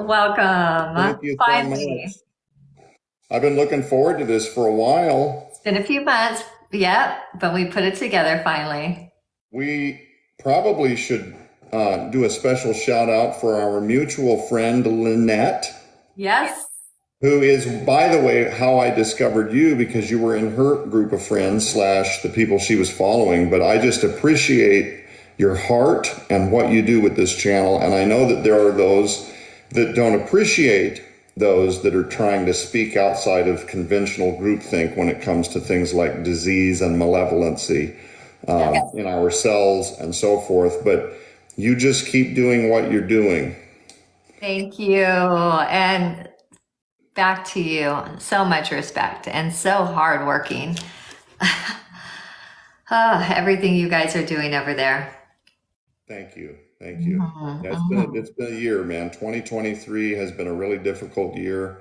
Welcome. Thank you so Finally. much. I've been looking forward to this for a while. It's been a few months. Yep, but we put it together finally. We probably should do a special shout out for our mutual friend Lynette, Yes. who is, by the way, how I discovered you because you were in her group of friends slash the people she was following. But I just appreciate your heart and what you do with this channel. And I know that there are those that don't appreciate those that are trying to speak outside of conventional groupthink when it comes to things like disease and malevolency Yes. in our cells and so forth. But you just keep doing what you're doing. Thank you. And back to you. So much respect and so hardworking. Everything you guys are doing over there. Thank you. Thank you. Mhm, Yeah, mhm. it's been a year, man. 2023 has been a really difficult year,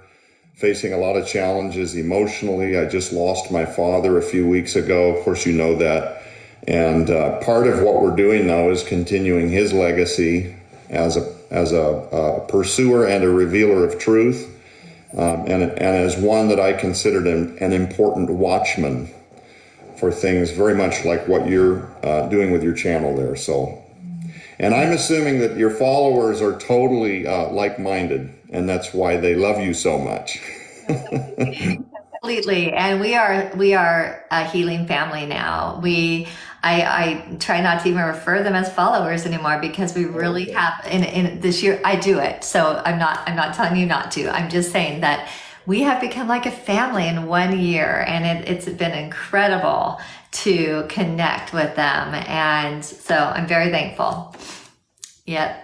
facing a lot of challenges emotionally. I just lost my father a few weeks ago. Of course, you know that. And part of what we're doing now is continuing his legacy as a pursuer and a revealer of truth, and as one that I considered an important watchman for things very much like what you're doing with your channel there. So, and I'm assuming that your followers are totally like-minded, and that's why they love you so much. Completely. And we are a healing family now. I try not to even refer them as followers anymore because we really Okay. have in this year I do it. So I'm not telling you not to. I'm just saying that we have become like a family in 1 year, and it's been incredible to connect with them. And so I'm very thankful. Yep.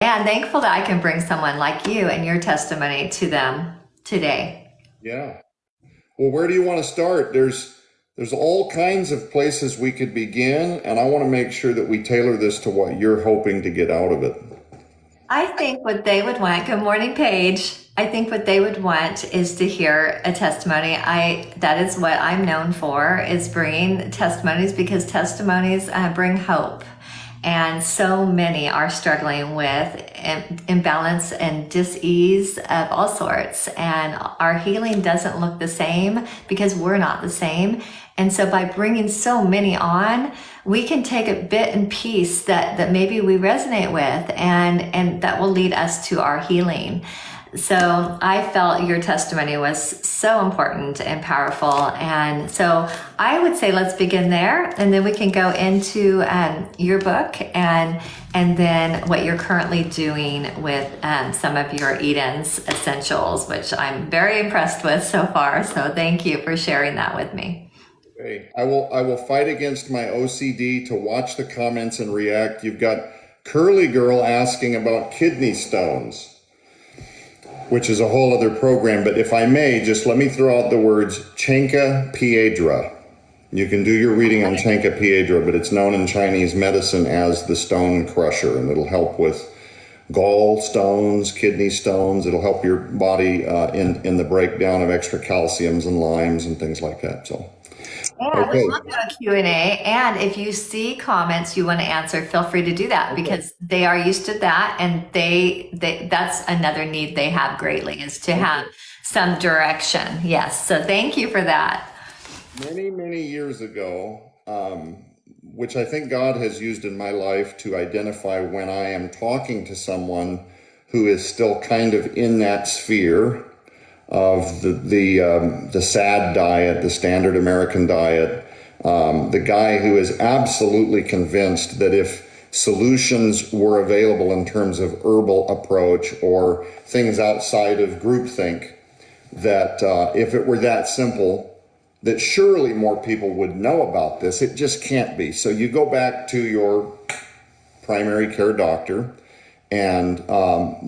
And thankful that I can bring someone like you and your testimony to them today. Yeah. Well, where do you want to start? There's all kinds of places we could begin, and I want to make sure that we tailor this to what you're hoping to get out of it. I think what they would want, good morning, Paige. I think what they would want is to hear a testimony. That is what I'm known for, is bringing testimonies, because testimonies bring hope. And so many are struggling with imbalance and dis-ease of all sorts. And our healing doesn't look the same because we're not the same. And so by bringing so many on, we can take a bit and piece that maybe we resonate with, and that will lead us to our healing. So I felt your testimony was so important and powerful. And so I would say let's begin there, and then we can go into your book, and then what you're currently doing with some of your Eden's essentials, which I'm very impressed with so far. So thank you for sharing that with me. Okay. I will fight against my OCD to watch the comments and react. You've got Curly Girl asking about kidney stones, which is a whole other program. But if I may, just let me throw out the words Chanca piedra. You can do your reading on Chanca piedra, but it's known in Chinese medicine as the stone crusher, and it'll help with gallstones, kidney stones. It'll help your body in the breakdown of extra calciums and limes and things like that. So, Yeah, I would okay, love to do a Q&A. And if you see comments you want to answer, feel free to do that, okay, because they are used to that, and they that's another need they have greatly, is to have okay. some direction. Yes. So thank you for that. Many, many years ago, which I think God has used in my life to identify when I am talking to someone who is still kind of in that sphere of the SAD diet, the standard American diet. The guy who is absolutely convinced that if solutions were available in terms of herbal approach or things outside of groupthink, that if it were that simple, that surely more people would know about this. It just can't be. So you go back to your primary care doctor, and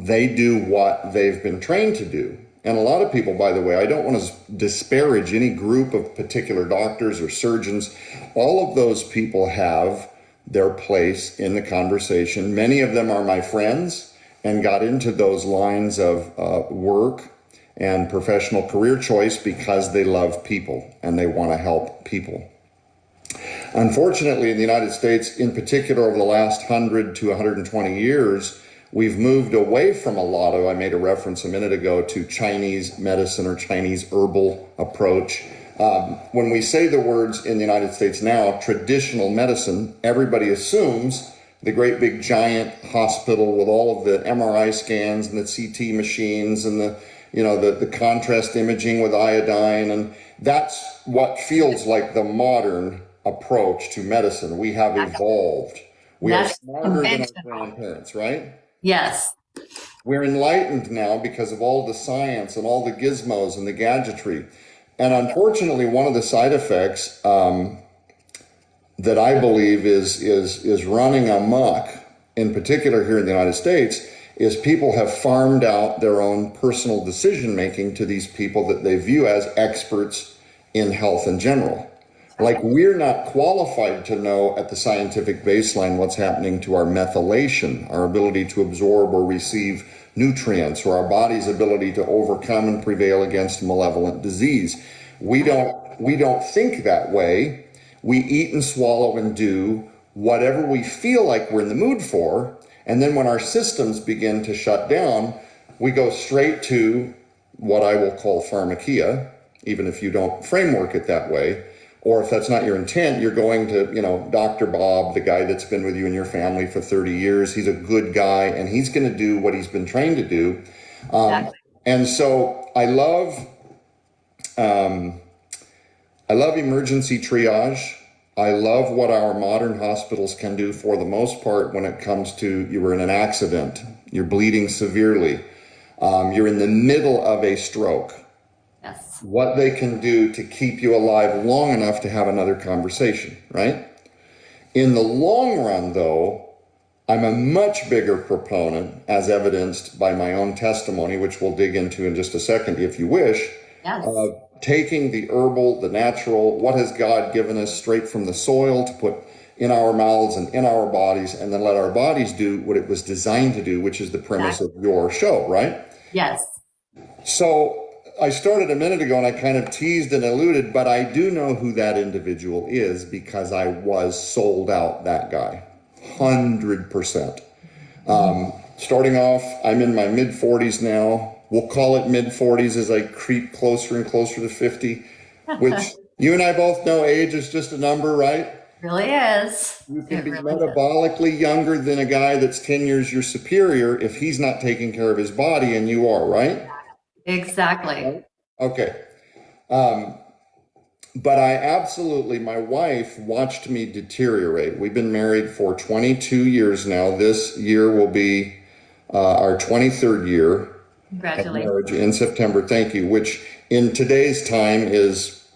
they do what they've been trained to do. And a lot of people, by the way, I don't want to disparage any group of particular doctors or surgeons. All of those people have their place in the conversation. Many of them are my friends and got into those lines of work and professional career choice because they love people and they want to help people. Unfortunately, in the United States, in particular, over the last 100 to 120 years, We've moved away from a lot of, I made a reference a minute ago to Chinese medicine or Chinese herbal approach. When we say the words in the United States now, traditional medicine, everybody assumes the great big giant hospital with all of the MRI scans and the CT machines and the contrast imaging with iodine. And that's what feels like the modern approach to medicine. We have evolved. We are That's smarter than our conventional. grandparents, right? Yes. We're enlightened now because of all the science and all the gizmos and the gadgetry. And unfortunately, one of the side effects that I believe is running amok, in particular here in the United States, is people have farmed out their own personal decision making to these people that they view as experts in health in general. Like, we're not qualified to know at the scientific baseline what's happening to our methylation, our ability to absorb or receive nutrients, or our body's ability to overcome and prevail against malevolent disease. We don't think that way. We eat and swallow and do whatever we feel like we're in the mood for. And then when our systems begin to shut down, we go straight to what I will call pharmakia, even if you don't framework it that way. Or if that's not your intent, you're going to, Dr. Bob, the guy that's been with you and your family for 30 years. He's a good guy, and he's going to do what he's been trained to do. Exactly. And so I love emergency triage. I love what our modern hospitals can do for the most part when it comes to you were in an accident, you're bleeding severely, you're in the middle of a stroke. Yes. What they can do to keep you alive long enough to have another conversation, right? In the long run, though, I'm a much bigger proponent, as evidenced by my own testimony, which we'll dig into in just a second if you wish, Yes. of taking the herbal, the natural, what has God given us straight from the soil to put in our mouths and in our bodies, and then let our bodies do what it was designed to do, which is the premise of your show, right? Yes. So I started a minute ago and I kind of teased and alluded, but I do know who that individual is because I was sold out that guy, 100%. Starting off, I'm in my mid 40s now. We'll call it mid 40s as I creep closer and closer to 50, which you and I both know age is just a number, right? Really is. You can It be really is. metabolically younger than a guy that's 10 years your superior if he's not taking care of his body and you are, right? Exactly. Okay. But I absolutely, my wife watched me deteriorate. We've been married for 22 years now. This year will be our 23rd year of Congratulations. marriage in September. Thank you. Which in today's time is,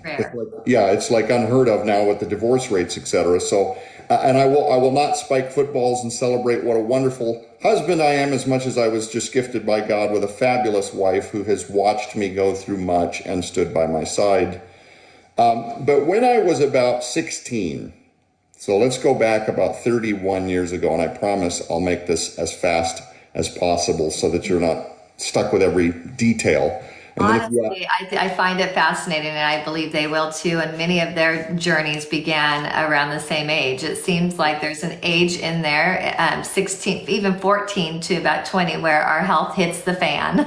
Rare. it's like unheard of now with the divorce rates, etc. So, and I will not spike footballs and celebrate what a wonderful husband I am as much as I was just gifted by God with a fabulous wife who has watched me go through much and stood by my side. But when I was about 16, so let's go back about 31 years ago, and I promise I'll make this as fast as possible so that you're not stuck with every detail. And then if you Honestly, I find it fascinating, and I believe they will too. And many of their journeys began around the same age. It seems like there's an age in there, 16, even 14 to about 20, where our health hits the fan.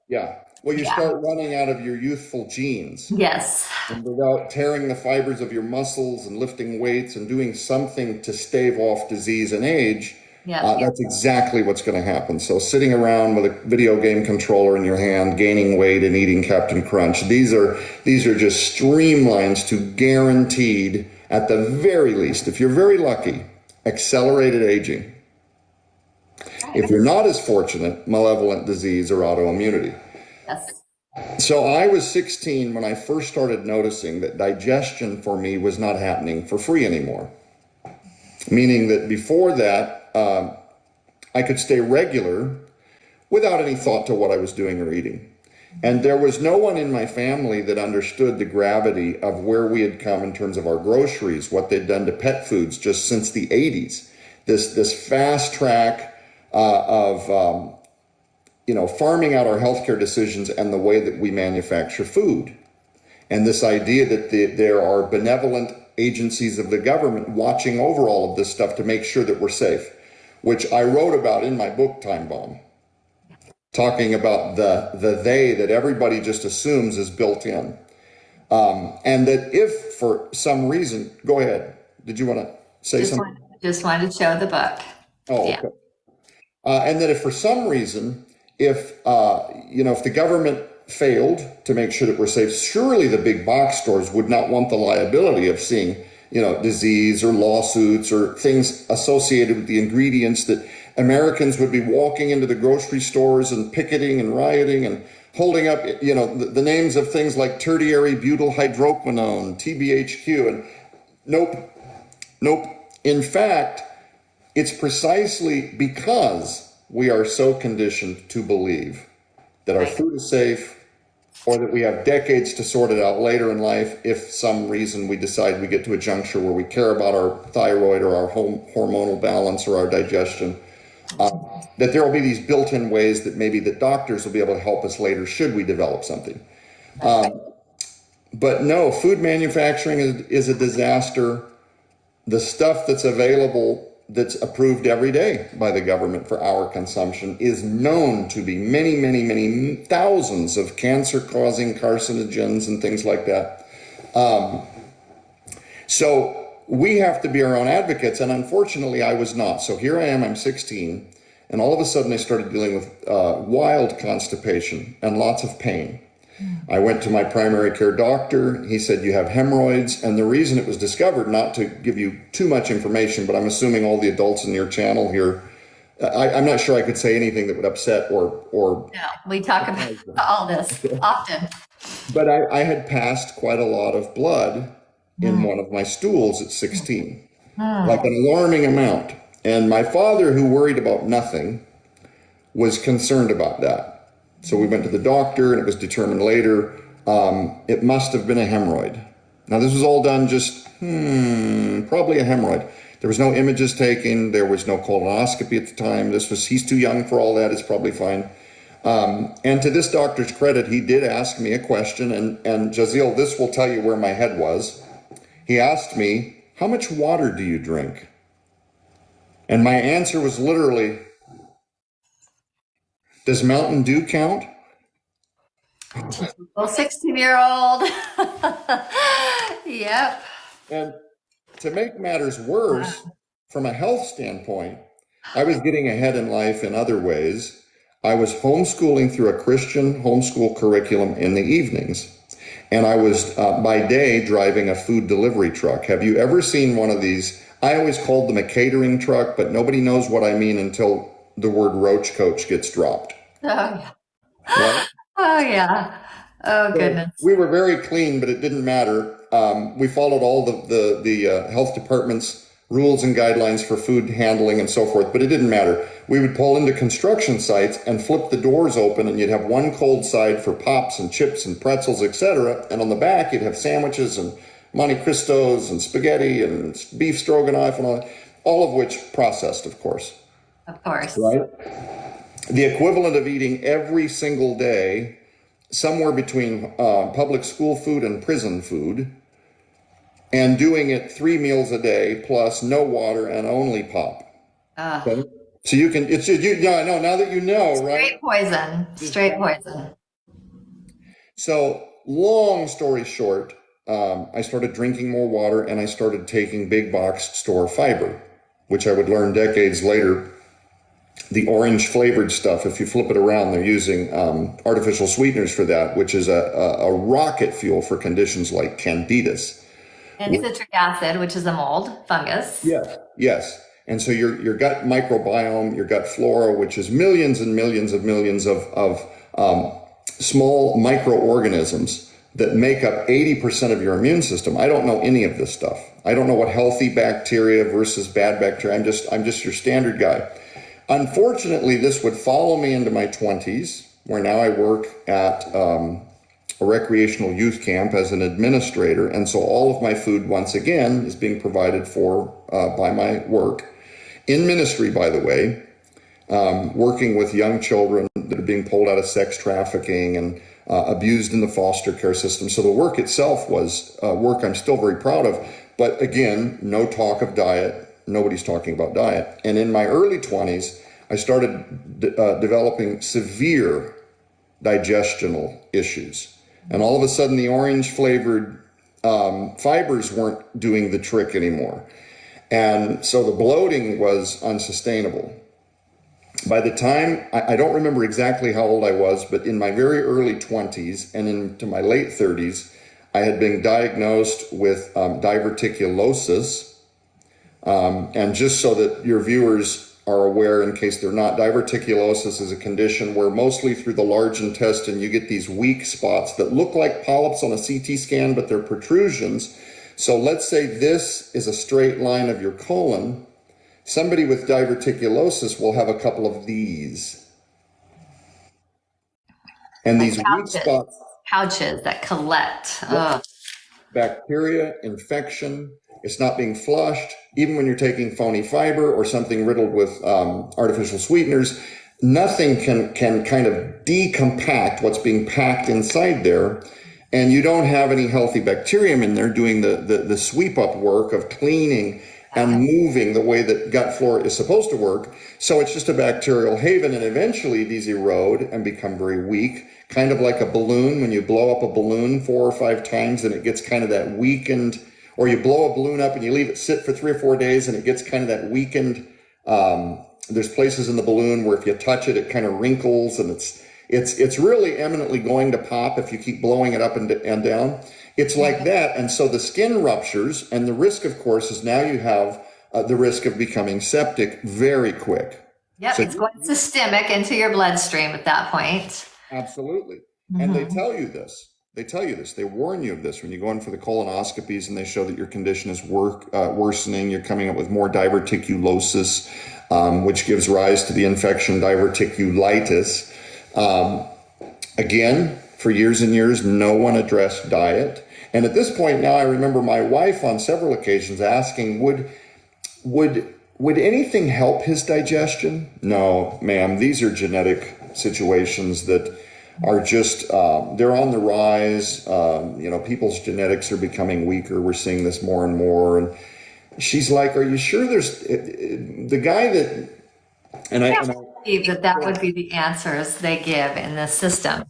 yeah. Well, you start running out of your youthful genes. Yes. And without tearing the fibers of your muscles and lifting weights and doing something to stave off disease and age, that's exactly what's going to happen. So sitting around with a video game controller in your hand, gaining weight and eating Captain Crunch, these are just streamlines to guaranteed, at the very least, if you're very lucky, accelerated aging. If you're not as fortunate, malevolent disease or autoimmunity. Yes. So I was 16 when I first started noticing that digestion for me was not happening for free anymore. Meaning that before that, I could stay regular without any thought to what I was doing or eating. And there was no one in my family that understood the gravity of where we had come in terms of our groceries, what they'd done to pet foods just since the 80s. This fast track of farming out our healthcare decisions and the way that we manufacture food. And this idea that there are benevolent agencies of the government watching over all of this stuff to make sure that we're safe. which I wrote about in my book, Time Bomb, talking about the they that everybody just assumes is built in. And that if for some reason, go ahead. Did you want to say Just something? wanted, just wanted to show the book. Oh, Yeah. okay. And that if for some reason, if if the government failed to make sure that we're safe, surely the big box stores would not want the liability of seeing, disease or lawsuits or things associated with the ingredients, that Americans would be walking into the grocery stores and picketing and rioting and holding up, the names of things like tertiary butyl hydroquinone, TBHQ, and nope, nope. In fact, it's precisely because we are so conditioned to believe that our food is safe, or that we have decades to sort it out later in life if some reason we decide we get to a juncture where we care about our thyroid or our hormonal balance or our digestion, that there will be these built-in ways that maybe the doctors will be able to help us later should we develop something. But no, food manufacturing is a disaster. The stuff that's available, that's approved every day by the government for our consumption, is known to be many, many, many thousands of cancer-causing carcinogens and things like that. So we have to be our own advocates, and unfortunately I was not. So here I am, I'm 16, and all of a sudden I started dealing with wild constipation and lots of pain. I went to my primary care doctor. He said, you have hemorrhoids. And the reason it was discovered, not to give you too much information, but I'm assuming all the adults in your channel here, I'm not sure I could say anything that would upset or. No, we talk about all this often. But I had passed quite a lot of blood in one of my stools at 16, like an alarming amount. And my father, who worried about nothing, was concerned about that. So we went to the doctor, and it was determined later it must have been a hemorrhoid. Now, this was all done just, probably a hemorrhoid. There was no images taken. There was no colonoscopy at the time. He's too young for all that. It's probably fine. And to this doctor's credit, he did ask me a question, and Jaziel, this will tell you where my head was. He asked me, how much water do you drink? And my answer was literally, does Mountain Dew count? Well, 16-year-old. Yep. And to make matters worse, from a health standpoint, I was getting ahead in life in other ways. I was homeschooling through a Christian homeschool curriculum in the evenings. And I was, by day, driving a food delivery truck. Have you ever seen one of these? I always called them a catering truck, but nobody knows what I mean until the word roach coach gets dropped. Oh, yeah. Right? Oh, yeah. Oh, So goodness. we were very clean, but it didn't matter. We followed all the health department's rules and guidelines for food handling and so forth, but it didn't matter. We would pull into construction sites and flip the doors open, and you'd have one cold side for pops and chips and pretzels, etc. And on the back, you'd have sandwiches and Monte Cristos and spaghetti and beef stroganoff and all of which processed, of course. Of course. Right? The equivalent of eating every single day somewhere between public school food and prison food, and doing it 3 meals a day plus no water and only pop. Okay? So you can, it's just, I know, now that you know, right? Straight poison. Straight poison. So long story short, I started drinking more water, and I started taking big box store fiber, which I would learn decades later. The orange flavored stuff, if you flip it around, they're using artificial sweeteners for that, which is a rocket fuel for conditions like candidas. And citric acid, which is a mold fungus. Yes. And so your gut microbiome, your gut flora, which is millions and millions of small microorganisms that make up 80% of your immune system. I don't know any of this stuff. I don't know what healthy bacteria versus bad bacteria. I'm just your standard guy. Unfortunately, this would follow me into my 20s, where now I work at a recreational youth camp as an administrator. And so all of my food, once again, is being provided for by my work. In ministry, by the way, working with young children that are being pulled out of sex trafficking and abused in the foster care system. So the work itself was work I'm still very proud of. But again, no talk of diet, nobody's talking about diet. And in my early 20s, I started developing severe digestional issues. And all of a sudden, the orange flavored fibers weren't doing the trick anymore. And so the bloating was unsustainable. By the time, I don't remember exactly how old I was, but in my very early 20s and into my late 30s, I had been diagnosed with diverticulosis. And just so that your viewers are aware, in case they're not, diverticulosis is a condition where mostly through the large intestine, you get these weak spots that look like polyps on a CT scan, but they're protrusions. So let's say this is a straight line of your colon. Somebody with diverticulosis will have a couple of these. And Like these weak pouches, spots, pouches that collect. Ugh. bacteria, infection, it's not being flushed. Even when you're taking phony fiber or something riddled with artificial sweeteners, nothing can kind of decompact what's being packed inside there. And you don't have any healthy bacterium in there doing the sweep up work of cleaning and moving the way that gut flora is supposed to work. So it's just a bacterial haven, and eventually these erode and become very weak, kind of like a balloon. When you blow up a balloon 4 or 5 times and it gets kind of that weakened, or you blow a balloon up and you leave it sit for 3 or 4 days and it gets kind of that weakened. There's places in the balloon where if you touch it, it kind of wrinkles, and it's really eminently going to pop if you keep blowing it up and down. It's like that. And so the skin ruptures, and the risk, of course, is now you have the risk of becoming septic very quick. Yep, So it's going systemic into your bloodstream at that point. absolutely. And they tell you this. They tell you this. They warn you of this when you go in for the colonoscopies and they show that your condition is worsening. You're coming up with more diverticulosis, which gives rise to the infection diverticulitis. Again, for years and years, no one addressed diet. And at this point now, I remember my wife on several occasions asking, would anything help his digestion? No, ma'am, these are genetic situations that are just, they're on the rise. People's genetics are becoming weaker. We're seeing this more and more. And she's like, are you sure there's, the guy that, and I Believe that would be the answers they give in this system.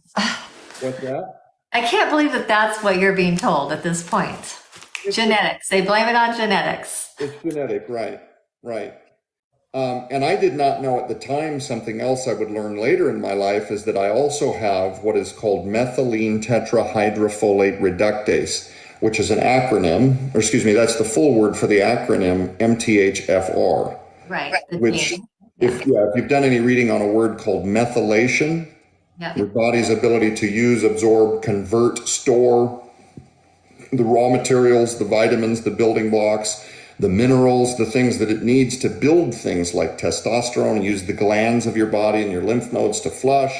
what's that? I can't believe that that's what you're being told at this point. Genetics. They blame it on genetics. It's genetic, right. And I did not know at the time. Something else I would learn later in my life is that I also have what is called methylene tetrahydrofolate reductase, which is an acronym, or excuse me, that's the full word for the acronym MTHFR. Right. Which, if you've done any reading on a word called methylation, your body's ability to use, absorb, convert, store the raw materials, the vitamins, the building blocks, the minerals, the things that it needs to build things like testosterone, and use the glands of your body and your lymph nodes to flush,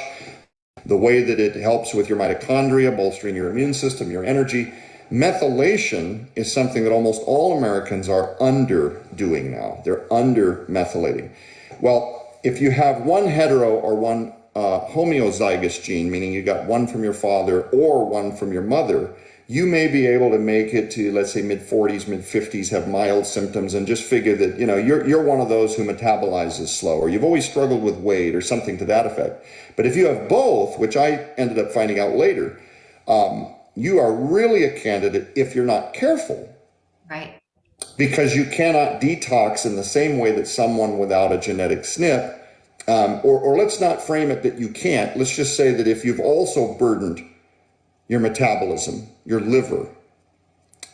the way that it helps with your mitochondria, bolstering your immune system, your energy. Methylation is something that almost all Americans are underdoing now. They're under methylating. Well, if you have one hetero or one homozygous gene, meaning you got one from your father or one from your mother, you may be able to make it to, let's say, mid-40s, mid-50s, have mild symptoms, and just figure that, you're one of those who metabolizes slow, or you've always struggled with weight or something to that effect. But if you have both, which I ended up finding out later, you are really a candidate if you're not careful. Right. Because you cannot detox in the same way that someone without a genetic SNP, or let's not frame it that you can't. Let's just say that if you've also burdened your metabolism, your liver,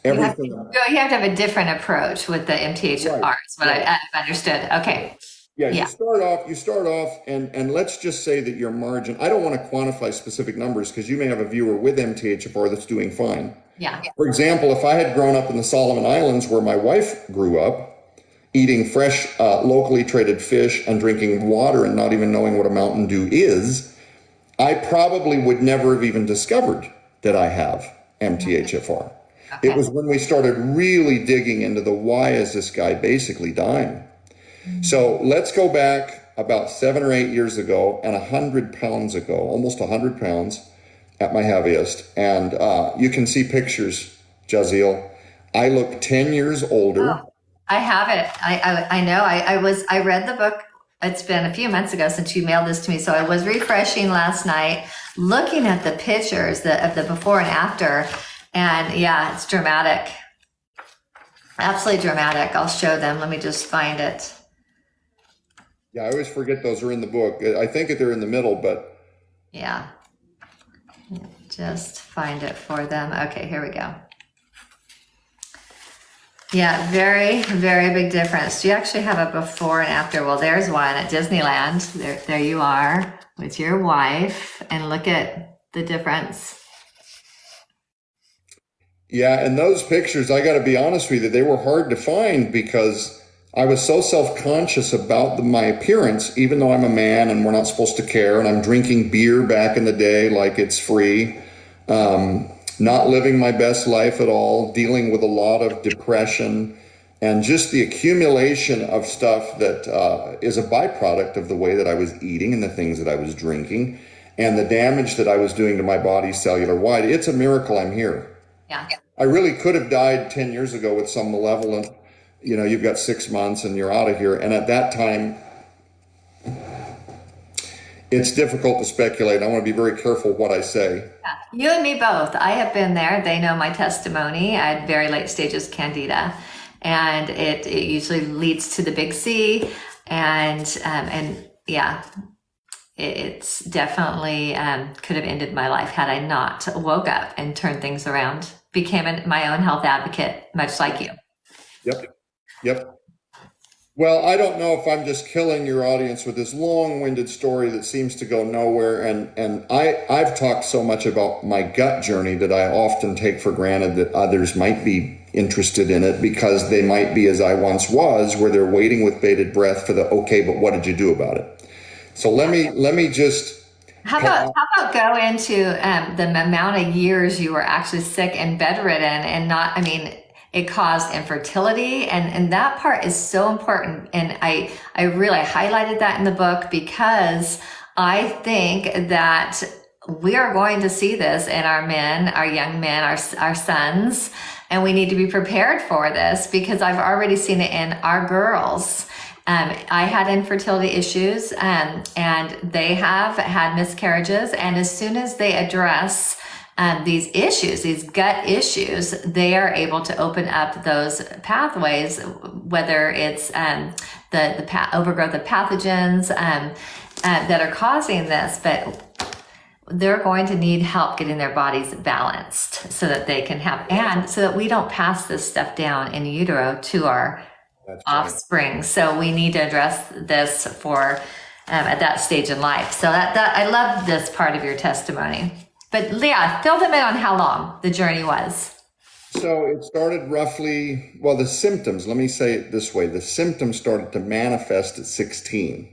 everything. You have to have a different approach with the MTHFR. Right. Is what I've understood. Okay. Yeah, you start off, and let's just say that your margin, I don't want to quantify specific numbers because you may have a viewer with MTHFR that's doing fine. Yeah. For example, if I had grown up in the Solomon Islands where my wife grew up, eating fresh, locally traded fish and drinking water and not even knowing what a Mountain Dew is, I probably would never have even discovered that I have MTHFR. Okay. It was when we started really digging into the why is this guy basically dying. So let's go back about 7 or 8 years ago and 100 pounds ago, almost 100 pounds at my heaviest. And you can see pictures, Jaziel. I look 10 years older. Oh, I have it. I know. I read the book. It's been a few months ago since you mailed this to me, so I was refreshing last night, looking at the pictures of the before and after, and yeah, it's dramatic. Absolutely dramatic. I'll show them. Let me just find it. Yeah, I always forget those are in the book. I think that they're in the middle, but Yeah, just find it for them. Okay, here we go. Yeah, very, very big difference. Do you actually have a before and after? Well, there's one at Disneyland. There you are with your wife, and look at the difference. yeah, and those pictures, I got to be honest with you, they were hard to find because I was so self-conscious about my appearance, even though I'm a man and we're not supposed to care, and I'm drinking beer back in the day like it's free, not living my best life at all, dealing with a lot of depression, and just the accumulation of stuff that is a byproduct of the way that I was eating and the things that I was drinking, and the damage that I was doing to my body cellular wide. It's a miracle I'm here. Yeah. I really could have died 10 years ago with some malevolent, you've got 6 months and you're out of here. And at that time, it's difficult to speculate. I want to be very careful what I say. Yeah. You and me both. I have been there. They know my testimony. I had very late stages candida, and it usually leads to the big C. And yeah, it's definitely could have ended my life had I not woke up and turned things around. Became my own health advocate, much like you. Yep. Yep. Well, I don't know if I'm just killing your audience with this long-winded story that seems to go nowhere. And I've talked so much about my gut journey that I often take for granted that others might be interested in it because they might be as I once was, where they're waiting with bated breath for the, okay, but what did you do about it? So let me just How about go into the amount of years you were actually sick and bedridden and not, I mean, it caused infertility, and that part is so important. And I really highlighted that in the book because I think that we are going to see this in our men, our young men, our sons, and we need to be prepared for this because I've already seen it in our girls. I had infertility issues, and they have had miscarriages. And as soon as they address these issues, these gut issues, they are able to open up those pathways, whether it's the overgrowth of pathogens that are causing this, but they're going to need help getting their bodies balanced so that they can have, and so that we don't pass this stuff down in utero to our offspring. So we need to address this for at that stage in life. So that I love this part of your testimony. But Leah, fill them in on how long the journey was. So it started roughly, well, the symptoms, let me say it this way, the symptoms started to manifest at 16.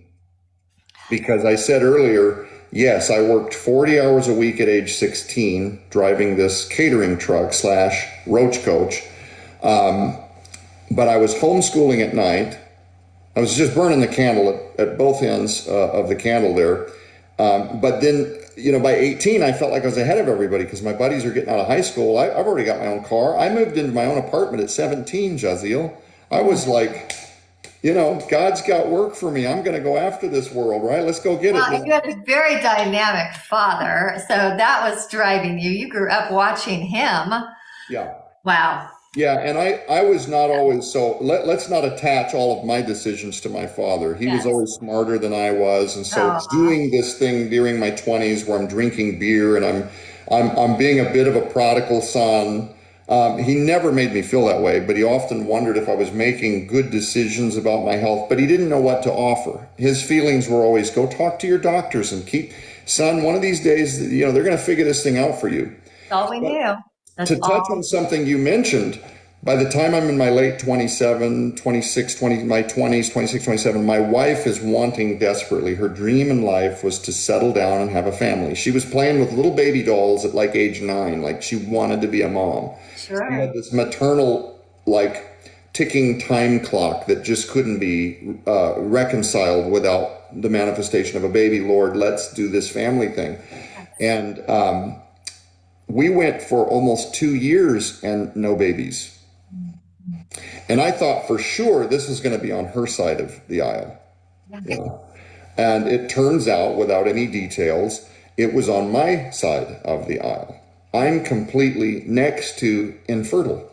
Because I said earlier, yes, I worked 40 hours a week at age 16, driving this catering truck / roach coach. But I was homeschooling at night. I was just burning the candle at both ends of the candle there. But then, by 18, I felt like I was ahead of everybody because my buddies are getting out of high school. I've already got my own car. I moved into my own apartment at 17, Jaziel. I was like, God's got work for me. I'm going to go after this world, right? Let's go get it. You had a very dynamic father. So that was driving you. You grew up watching him. Yeah. Wow. Yeah, and I was not always, so let's not attach all of my decisions to my father. He was always smarter than I was, and so doing this thing during my 20s where I'm drinking beer and I'm being a bit of a prodigal son. He never made me feel that way, but he often wondered if I was making good decisions about my health, but he didn't know what to offer. His feelings were always, go talk to your doctors and son, one of these days, they're going to figure this thing out for you. That's all we knew. To touch on something you mentioned, by the time I'm in my late 27, 26, 20, my 20s, 26, 27, my wife is wanting desperately. Her dream in life was to settle down and have a family. She was playing with little baby dolls at like age 9, like she wanted to be a mom. Sure. She had this maternal, ticking time clock that just couldn't be reconciled without the manifestation of a baby. Lord, let's do this family thing. And we went for almost 2 years and no babies. And I thought for sure this is going to be on her side of the aisle. You know? And it turns out, without any details, it was on my side of the aisle. I'm completely next to infertile.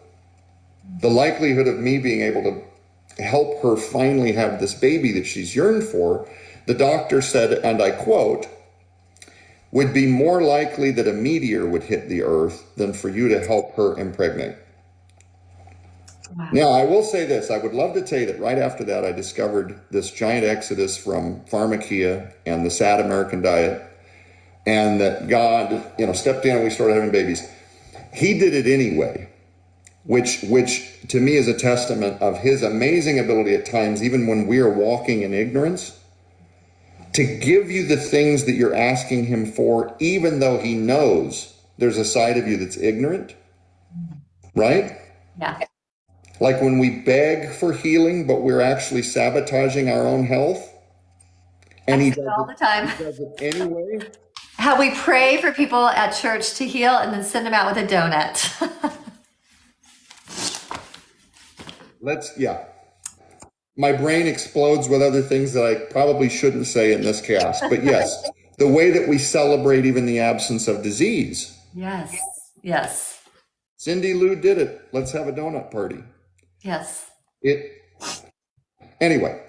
The likelihood of me being able to help her finally have this baby that she's yearned for, the doctor said, and I quote, would be more likely that a meteor would hit the earth than for you to help her impregnate. Wow. Now, I will say this. I would love to tell you that right after that, I discovered this giant exodus from pharmakia and the sad American diet, and that God, stepped in and we started having babies. He did it anyway, which to me is a testament of his amazing ability at times, even when we are walking in ignorance, to give you the things that you're asking him for, even though he knows there's a side of you that's ignorant, right? Yeah. Like when we beg for healing, but we're actually sabotaging our own health. And he does all the time. He does it anyway. How we pray for people at church to heal and then send them out with a donut. My brain explodes with other things that I probably shouldn't say in this cast. But yes, the way that we celebrate even the absence of disease. Yes. Yes. Cindy Lou did it. Let's have a donut party. Yes. Anyway,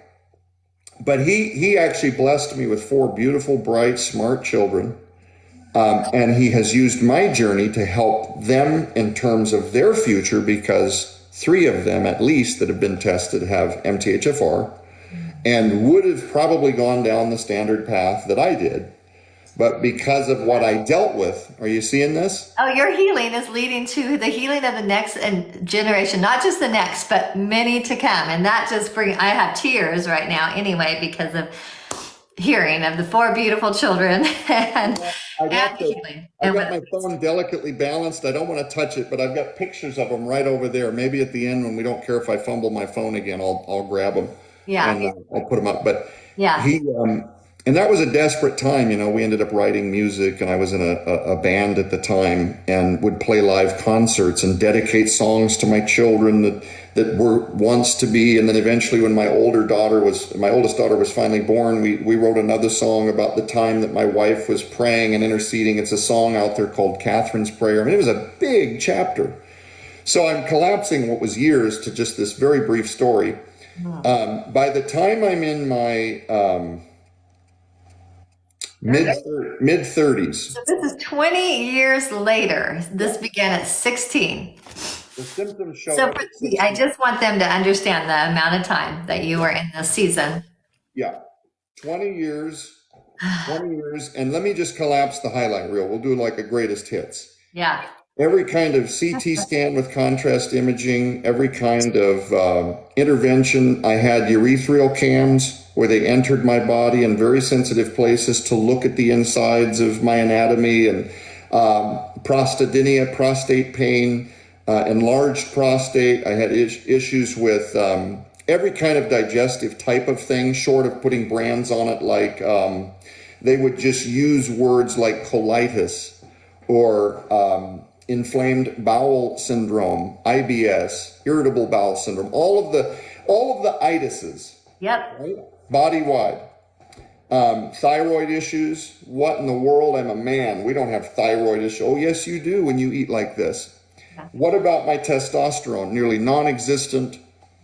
but he actually blessed me with 4 beautiful, bright, smart children. And he has used my journey to help them in terms of their future, because 3 of them, at least, that have been tested have MTHFR and would have probably gone down the standard path that I did. But because of what I dealt with, are you seeing this? Oh, your healing is leading to the healing of the next generation, not just the next, but many to come. And that just I have tears right now anyway, because of hearing of the 4 beautiful children and healing. I've got my phone delicately balanced. I don't want to touch it, but I've got pictures of them right over there. Maybe at the end, when we don't care if I fumble my phone again, I'll grab them. Yeah. And I'll put them up. But yeah. And that was a desperate time. We ended up writing music, and I was in a band at the time and would play live concerts and dedicate songs to my children that were once to be. And then eventually, when my oldest daughter was finally born, we wrote another song about the time that my wife was praying and interceding. It's a song out there called Catherine's Prayer. I mean, it was a big chapter. So I'm collapsing what was years to just this very brief story. By the time I'm in my mid-30s. So this is 20 years later. This began at 16. The symptoms show. So I just want them to understand the amount of time that you were in this season. Yeah. 20 years. And let me just collapse the highlight reel. We'll do like a greatest hits. Yeah. Every kind of CT scan with contrast imaging, every kind of intervention. I had urethral cams where they entered my body in very sensitive places to look at the insides of my anatomy, and prostadynia, prostate pain, enlarged prostate. I had issues with every kind of digestive type of thing, short of putting brands on it. Like they would just use words like colitis or inflamed bowel syndrome, IBS, irritable bowel syndrome, all of the itises. Yep. Right? Body-wide. Thyroid issues. What in the world? I'm a man. We don't have thyroid issues. Oh, yes, you do when you eat like this. Yeah. What about my testosterone? Nearly non-existent.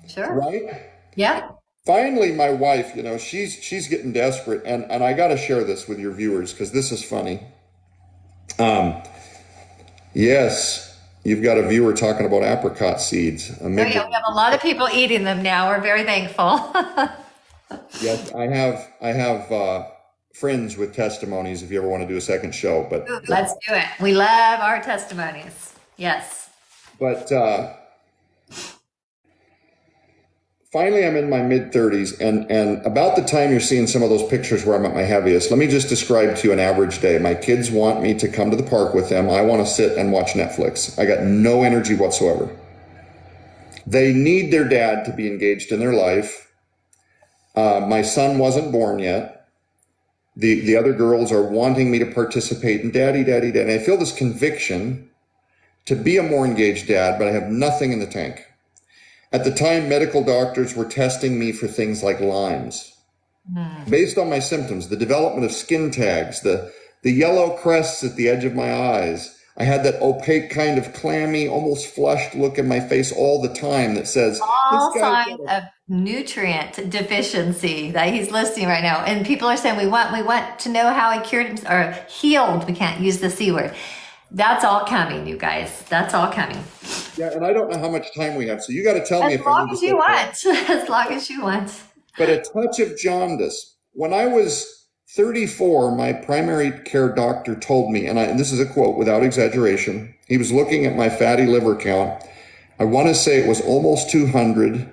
Sure. Right? Yeah. Finally, my wife, she's getting desperate. And I got to share this with your viewers because this is funny. Yes, you've got a viewer talking about apricot seeds. Oh, yeah, we have a lot of people eating them now. We're very thankful. Yes, I have friends with testimonies if you ever want to do a second show. But let's do it. We love our testimonies. Yes. But finally, I'm in my mid-30s, and about the time you're seeing some of those pictures where I'm at my heaviest, let me just describe to you an average day. My kids want me to come to the park with them. I want to sit and watch Netflix. I got no energy whatsoever. They need their dad to be engaged in their life. My son wasn't born yet. The other girls are wanting me to participate in daddy. And I feel this conviction to be a more engaged dad, but I have nothing in the tank. At the time, medical doctors were testing me for things like Lyme's. Based on my symptoms, the development of skin tags, the yellow crests at the edge of my eyes. I had that opaque kind of clammy, almost flushed look in my face all the time that says, this All guy's signs of nutrient deficiency that he's listing right now. And people are saying we want to know how he cured him or healed. We can't use the C word. That's all coming, you guys. That's all coming. yeah, and I don't know how much time we have, so you got to tell me As if I long need as to you go want. As long as you want. But a touch of jaundice. When I was 34, my primary care doctor told me, and this is a quote without exaggeration, he was looking at my fatty liver count. I want to say it was almost 200.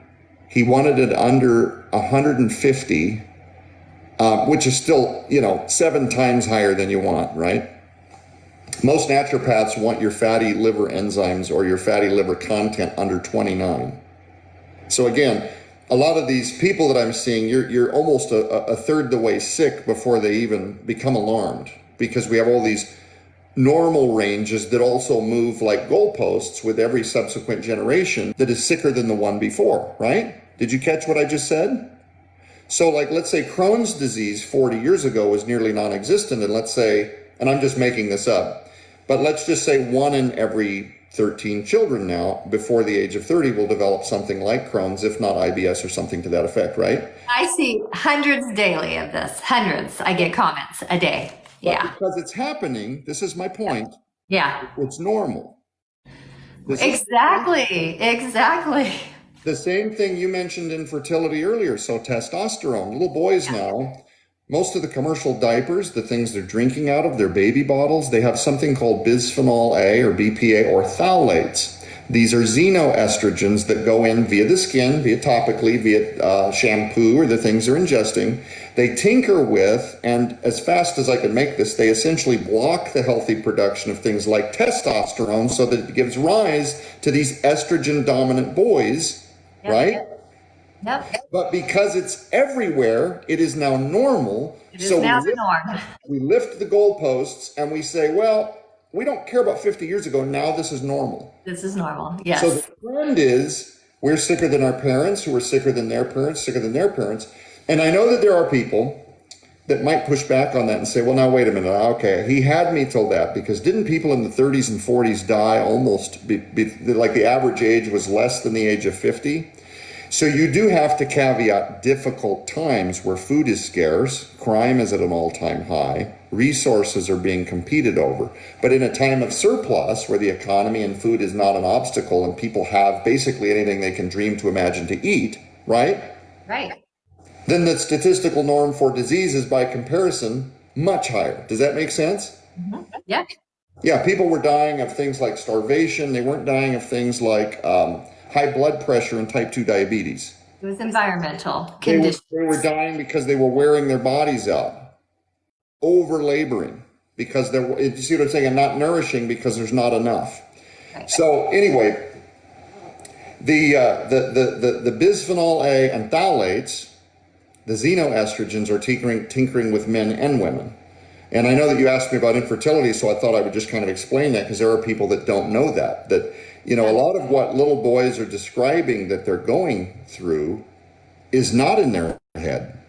He wanted it under 150, which is still, 7 times higher than you want, right? Most naturopaths want your fatty liver enzymes or your fatty liver content under 29. So again, a lot of these people that I'm seeing, you're almost a third the way sick before they even become alarmed, because we have all these normal ranges that also move like goalposts with every subsequent generation that is sicker than the one before, right? Did you catch what I just said? So like, let's say Crohn's disease 40 years ago was nearly non-existent, and let's say, and I'm just making this up, but let's just say 1 in every 13 children now before the age of 30 will develop something like Crohn's, if not IBS or something to that effect, right? I see hundreds daily of this. Hundreds. I get comments a day. But Yeah. because it's happening, this is my point, Yeah. it's normal. This is Exactly. the same thing you mentioned infertility earlier. So testosterone, little boys now, most of the commercial diapers, the things they're drinking out of, their baby bottles, they have something called bisphenol A or BPA or phthalates. These are xenoestrogens that go in via the skin, via topically, via shampoo or the things they're ingesting. They tinker with, and as fast as I can make this, they essentially block the healthy production of things like testosterone so that it gives rise to these estrogen dominant boys, Yep. right? Yep. But because it's everywhere, it is now normal. It is So now the norm. we lift the goalposts and we say, well, we don't care about 50 years ago. Now this is normal. This is normal. So Yes. the trend is we're sicker than our parents, who are sicker than their parents, sicker than their parents. And I know that there are people that might push back on that and say, well, now, wait a minute. Okay, he had me till that, because didn't people in the 30s and 40s die almost, like the average age was less than the age of 50? So you do have to caveat difficult times where food is scarce, crime is at an all-time high, resources are being competed over. But in a time of surplus, where the economy and food is not an obstacle and people have basically anything they can dream to imagine to eat, right? Right. Then the statistical norm for disease is, by comparison, much higher. Does that make sense? Mm-hmm. Yeah. Yeah, people were dying of things like starvation. They weren't dying of things like high blood pressure and type 2 diabetes. It was environmental They conditions. were dying because they were wearing their bodies out, over laboring, because you see what I'm saying, and not nourishing because there's not enough. Right. So anyway, the bisphenol A and phthalates, the xenoestrogens, are tinkering with men and women. And I know that you asked me about infertility, so I thought I would just kind of explain that, because there are people that don't know that a lot of what little boys are describing that they're going through is not in their head.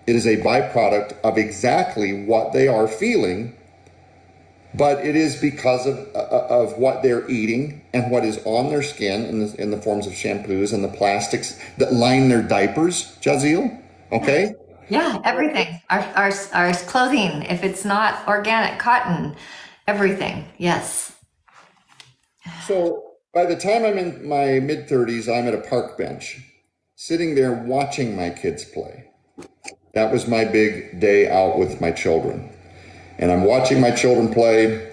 It is a byproduct of exactly what they are feeling, but it is because of what they're eating and what is on their skin in the forms of shampoos and the plastics that line their diapers, Jazeel, okay? Yeah, everything. Our clothing, if it's not organic cotton, everything. Yes. So by the time I'm in my mid-30s, I'm at a park bench, sitting there watching my kids play. That was my big day out with my children. And I'm watching my children play.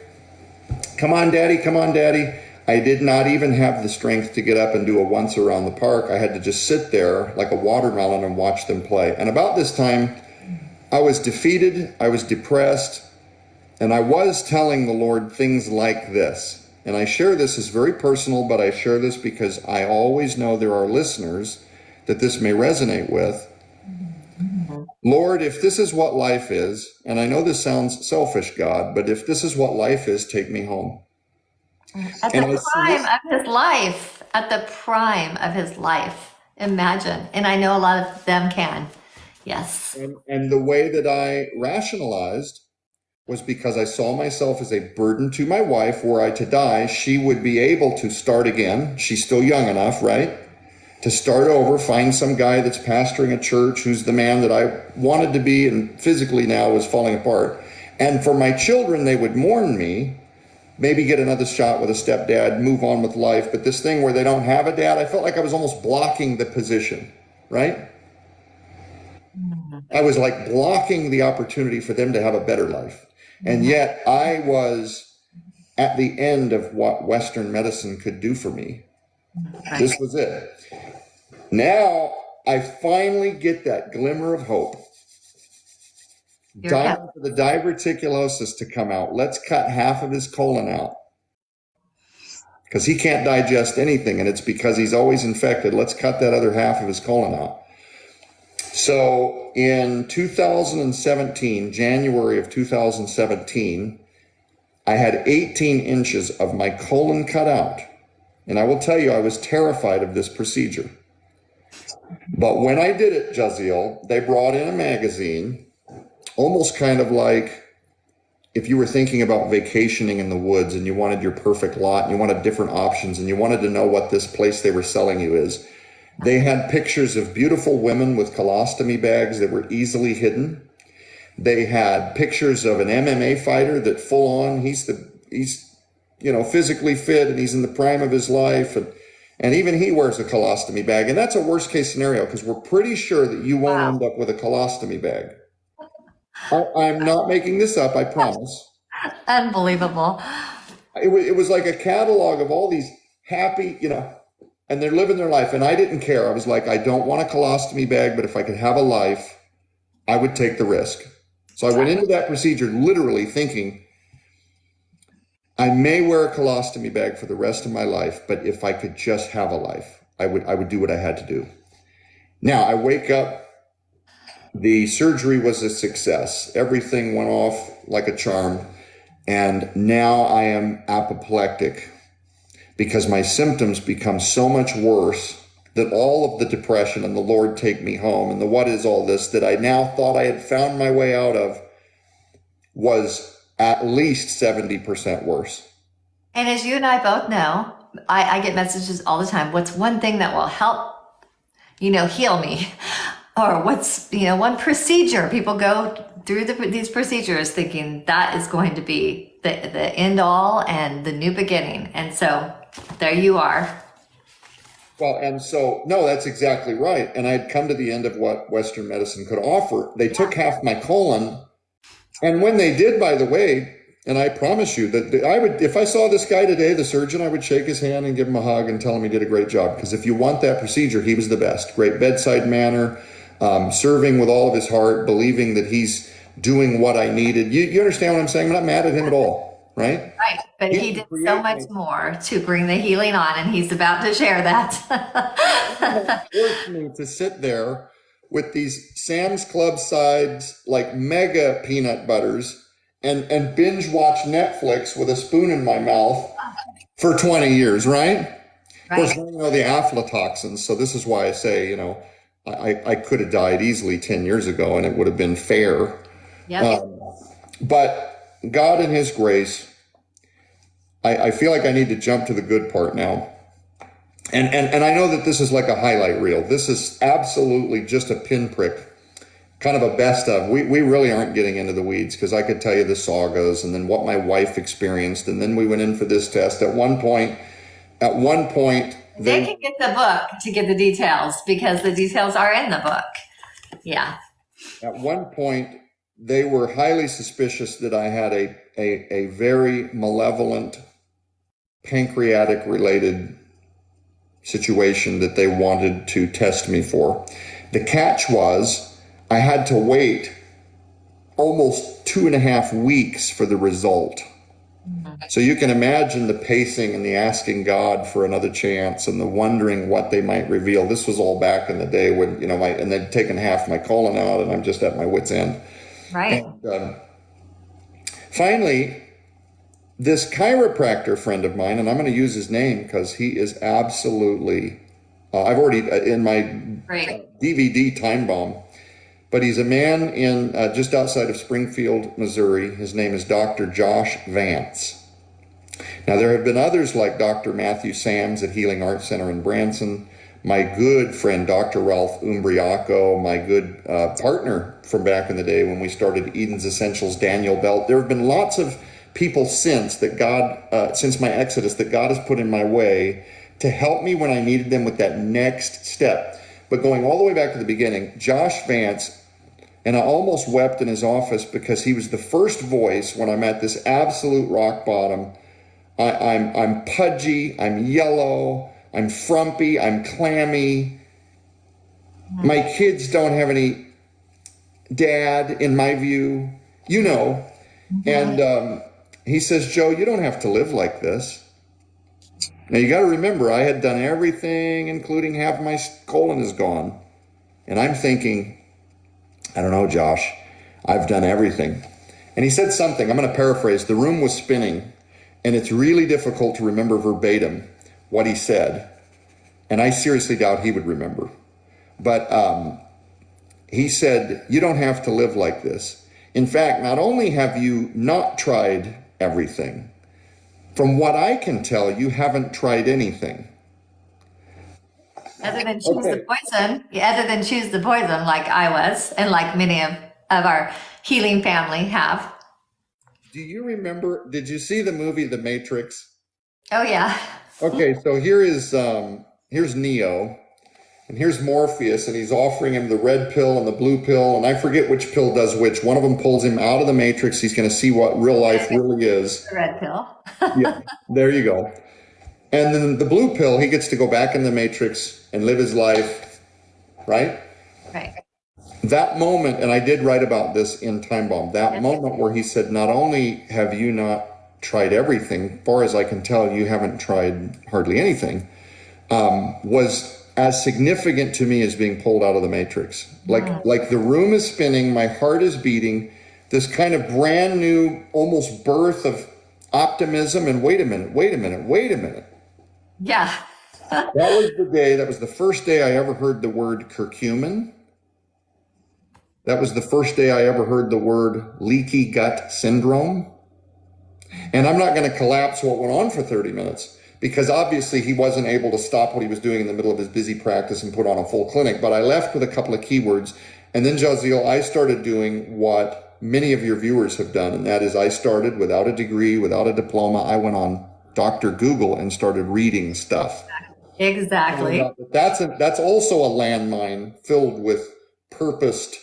Come on, Daddy, come on, Daddy. I did not even have the strength to get up and do a once around the park. I had to just sit there like a watermelon and watch them play. And about this time, I was defeated, I was depressed, and I was telling the Lord things like this. And I share this as very personal, but I share this because I always know there are listeners that this may resonate with. Lord, if this is what life is, and I know this sounds selfish, God, but if this is what life is, take me home. At And the I see prime this, of his life. At the prime of his life. Imagine. And I know a lot of them can. Yes. and the way that I rationalized was because I saw myself as a burden to my wife. Were I to die, she would be able to start again. She's still young enough, right? To start over, find some guy that's pastoring a church who's the man that I wanted to be and physically now was falling apart. And for my children, they would mourn me, maybe get another shot with a stepdad, move on with life. But this thing where they don't have a dad, I felt like I was almost blocking the position, right? I was like blocking the opportunity for them to have a better life. And yet I was at the end of what Western medicine could do for me. Right. This was it. Now I finally get that glimmer of hope. You're Time kept. for the diverticulosis to come out. Let's cut half of his colon out because he can't digest anything, and it's because he's always infected. Let's cut that other half of his colon out. So in 2017, January of 2017, I had 18 inches of my colon cut out. And I will tell you, I was terrified of this procedure. But when I did it, Jaziel, they brought in a magazine, almost kind of like if you were thinking about vacationing in the woods and you wanted your perfect lot and you wanted different options and you wanted to know what this place they were selling you is. They had pictures of beautiful women with colostomy bags that were easily hidden. They had pictures of an MMA fighter that full on, he's physically fit and he's in the prime of his life. And even he wears a colostomy bag. And that's a worst case scenario because we're pretty sure that you won't Wow. end up with a colostomy bag. I'm not making this up, I promise. Unbelievable. It was like a catalog of all these happy, and they're living their life. And I didn't care. I was like, I don't want a colostomy bag, but if I could have a life, I would take the risk. So I went into that procedure literally thinking, I may wear a colostomy bag for the rest of my life, but if I could just have a life, I would do what I had to do. Now I wake up, the surgery was a success. Everything went off like a charm. And now I am apoplectic because my symptoms become so much worse that all of the depression and the Lord take me home and the what is all this that I now thought I had found my way out of was at least 70% worse. And as you and I both know, I get messages all the time. What's one thing that will help, heal me? Or what's, one procedure? People go through these procedures thinking that is going to be the end all and the new beginning. And so there you are. Well, and so, no, that's exactly right. And I'd come to the end of what Western medicine could offer. They took half my colon. And when they did, by the way, and I promise you that I would, if I saw this guy today, the surgeon, I would shake his hand and give him a hug and tell him he did a great job. Because if you want that procedure, he was the best. Great bedside manner, serving with all of his heart, believing that he's doing what I needed. You understand what I'm saying? I'm not mad at him at all, right? Right. But he did so much more to bring the healing on, and he's about to share that. Forced me to sit there with these Sam's Club sides, like mega peanut butters, and binge watch Netflix with a spoon in my mouth for 20 years, right? Of course, Right. I know the aflatoxins, so this is why I say, I could have died easily 10 years ago and it would have been fair. Yep. But God in his grace, I feel like I need to jump to the good part now. And I know that this is like a highlight reel. This is absolutely just a pinprick, kind of a best of. We really aren't getting into the weeds because I could tell you the sagas and then what my wife experienced. And then we went in for this test. At one point, They can get the book to get the details because the details are in the book. Yeah. at one point, they were highly suspicious that I had a very malevolent pancreatic related situation that they wanted to test me for. The catch was I had to wait almost 2.5 weeks for the result. So you can imagine the pacing and the asking God for another chance and the wondering what they might reveal. This was all back in the day when, and they'd taken half my colon out and I'm just at my wit's end. Right. And finally, this chiropractor friend of mine, and I'm going to use his name because he is absolutely, I've already in my Great. DVD time bomb, but he's a man in just outside of Springfield, Missouri. His name is Dr. Josh Vance. Now, there have been others like Dr. Matthew Sams at Healing Arts Center in Branson, my good friend, Dr. Ralph Umbriaco, my good partner from back in the day when we started Eden's Essentials, Daniel Belt. There have been lots of people since that God, since my exodus, that God has put in my way to help me when I needed them with that next step. But going all the way back to the beginning, Josh Vance, and I almost wept in his office because he was the first voice when I'm at this absolute rock bottom. I'm pudgy, I'm yellow, I'm frumpy, I'm clammy. My kids don't have any dad, in my view, you know. And he says, Joe, you don't have to live like this. Now, you got to remember, I had done everything, including half my colon is gone. And I'm thinking, I don't know, Josh, I've done everything. And he said something, I'm going to paraphrase. The room was spinning, and it's really difficult to remember verbatim what he said. And I seriously doubt he would remember. But he said, you don't have to live like this. In fact, not only have you not tried everything, from what I can tell, you haven't tried anything. Other than choose the poison, other than choose the poison, like I was, and like many of our healing family have. Do you remember, did you see the movie The Matrix? Oh yeah. Okay, so here's Neo, and here's Morpheus, and he's offering him the red pill and the blue pill, and I forget which pill does which. One of them pulls him out of the Matrix. He's going to see what real life really is. The red pill. Yeah, there you go. And then the blue pill, he gets to go back in the Matrix and live his life, right? Right. That moment, and I did write about this in Time Bomb, that moment where he said, not only have you not tried everything, far as I can tell, you haven't tried hardly anything, was as significant to me as being pulled out of the Matrix. Like the room is spinning, my heart is beating, this kind of brand new, almost birth of optimism, and wait a minute. Yeah. That was the day, that was the first day I ever heard the word curcumin. That was the first day I ever heard the word leaky gut syndrome. And I'm not going to collapse what went on for 30 minutes because obviously he wasn't able to stop what he was doing in the middle of his busy practice and put on a full clinic. But I left with a couple of keywords. And then, Jaziel, I started doing what many of your viewers have done. And that is I started without a degree, without a diploma. I went on Dr. Google and started reading stuff. Exactly. That's also a landmine filled with purposed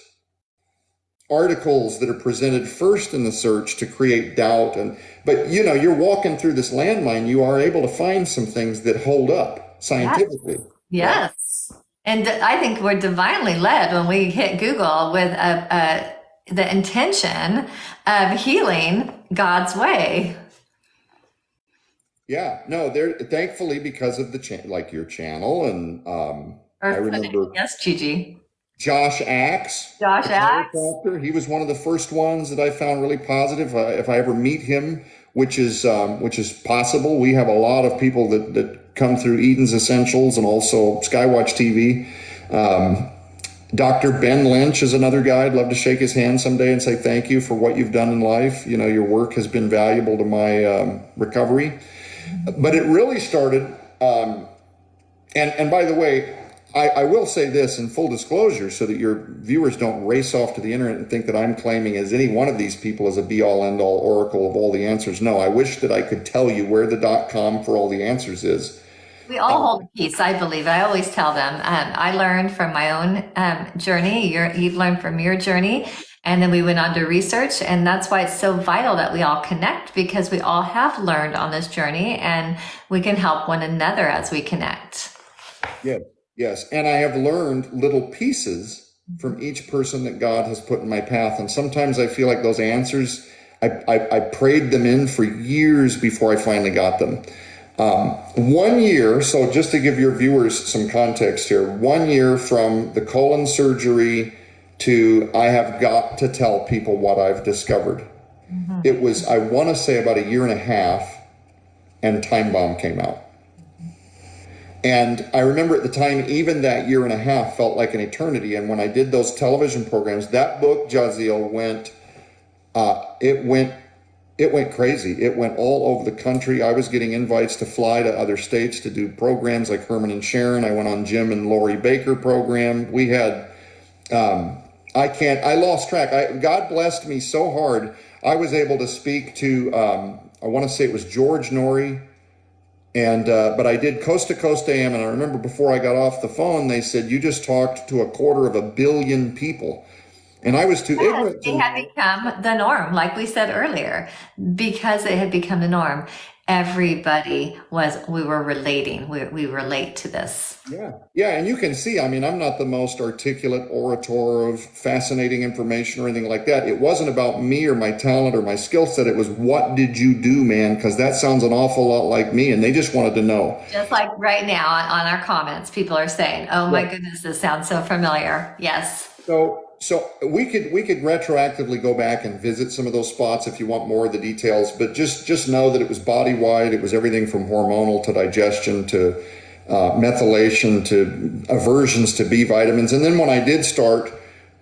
articles that are presented first in the search to create doubt. But you know, you're walking through this landmine, you are able to find some things that hold up scientifically. Yes. And I think we're divinely led when we hit Google with the intention of healing God's way. Yeah, no, they're thankfully because of the like your channel and I remember yes, Gigi. Josh Axe. Josh Axe. He was one of the first ones that I found really positive. If I ever meet him, which is possible, we have a lot of people that come through Eden's Essentials and also Skywatch TV. Dr. Ben Lynch is another guy. I'd love to shake his hand someday and say thank you for what you've done in life. You know, your work has been valuable to my recovery. But it really started, and by the way, I will say this in full disclosure so that your viewers don't race off to the internet and think that I'm claiming as any one of these people as a be-all, end-all oracle of all the answers. No, I wish that I could tell you where the .com for all the answers is. We all hold a piece, I believe. I always tell them, I learned from my own journey. You've learned from your journey. And then we went on to research. And that's why it's so vital that we all connect, because we all have learned on this journey and we can help one another as we connect. Yes. And I have learned little pieces from each person that God has put in my path. And sometimes I feel like those answers, I prayed them in for years before I finally got them. 1 year, so just to give your viewers some context here, 1 year from the colon surgery to I have got to tell people what I've discovered. It was, I want to say, about a year and a half, and Time Bomb came out. And I remember at the time, even that year and a half felt like an eternity. And when I did those television programs, that book, Jaziel, it went crazy. It went all over the country. I was getting invites to fly to other states to do programs like Herman and Sharon. I went on Jim and Lori Baker program. We had, I lost track. God blessed me so hard. I was able to speak to, I want to say it was George Norrie. And, but I did Coast to Coast AM, and I remember before I got off the phone, they said, you just talked to 250 million people. And I was too ignorant to It had become the norm, like we said earlier, because it had become the norm. Everybody we were relating, we relate to this. Yeah. Yeah. And you can see, I mean, I'm not the most articulate orator of fascinating information or anything like that. It wasn't about me or my talent or my skill set. It was, what did you do, man? Because that sounds an awful lot like me. And they just wanted to know. Just like right now on our comments, people are saying, oh my goodness, this sounds so familiar. Yes. So we could retroactively go back and visit some of those spots if you want more of the details, but just know that it was body wide. It was everything from hormonal to digestion to methylation to aversions to B vitamins. And then when I did start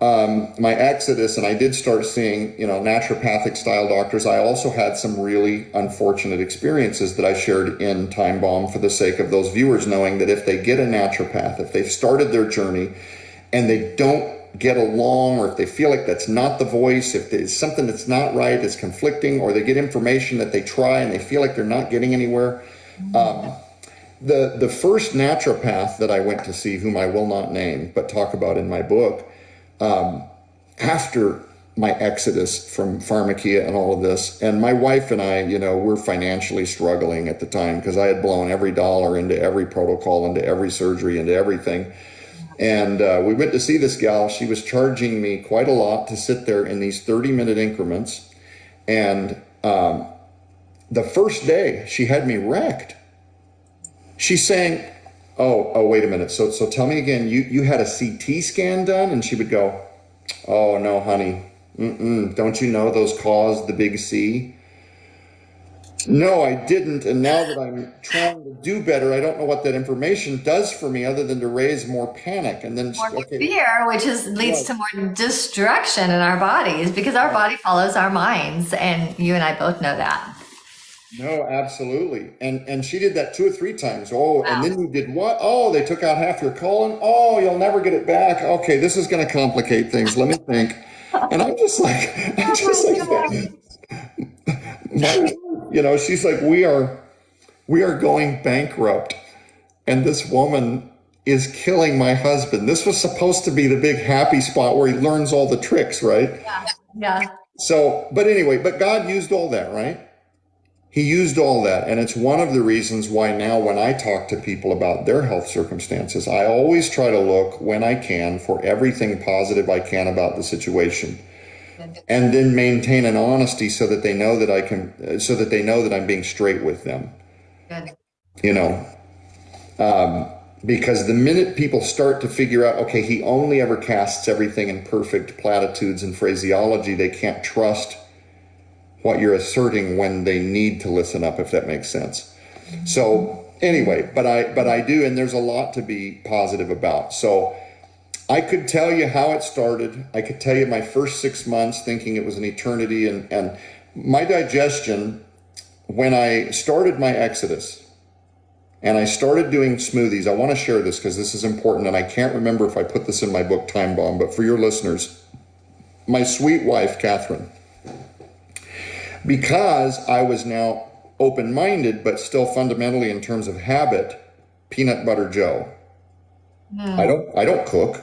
my exodus and I did start seeing, naturopathic style doctors, I also had some really unfortunate experiences that I shared in Time Bomb for the sake of those viewers, knowing that if they get a naturopath, if they've started their journey and they don't get along, or if they feel like that's not the voice, if there's something that's not right, it's conflicting, or they get information that they try and they feel like they're not getting anywhere. The first naturopath that I went to see, whom I will not name but talk about in my book, after my exodus from pharmakia and all of this, and my wife and I, we're financially struggling at the time because I had blown every dollar into every protocol, into every surgery, into everything. And we went to see this gal. She was charging me quite a lot to sit there in these 30-minute increments. And the first day, she had me wrecked. She's saying, oh, wait a minute. So tell me again, you had a CT scan done? And she would go, oh, no, honey. Don't you know those cause the big C? No, I didn't. And now that I'm trying to do better, I don't know what that information does for me other than to raise more panic. And then More fear, which leads to more destruction in our bodies, because our body follows our minds. And you and I both know that. No, absolutely. And she did that 2 or 3 times. Oh, and then you did what? Oh, they took out half your colon. Oh, you'll never get it back. Okay, this is going to complicate things. Let me think. And I'm just like, she's like, we are going bankrupt, and this woman is killing my husband. This was supposed to be the big happy spot where he learns all the tricks, right? Yeah. So, but anyway, but God used all that, right? He used all that. And it's one of the reasons why now when I talk to people about their health circumstances, I always try to look when I can for everything positive I can about the situation. And then maintain an honesty so that they know that I'm being straight with them. Good. Because the minute people start to figure out, okay, he only ever casts everything in perfect platitudes and phraseology, they can't trust what you're asserting when they need to listen up, if that makes sense. So anyway, but I do, and there's a lot to be positive about. So I could tell you how it started. I could tell you my first 6 months thinking it was an eternity, and my digestion, when I started my exodus and I started doing smoothies. I want to share this because this is important, and I can't remember if I put this in my book, Time Bomb, but for your listeners, my sweet wife, Catherine, because I was now open-minded, but still fundamentally in terms of habit, peanut butter Joe. I don't cook.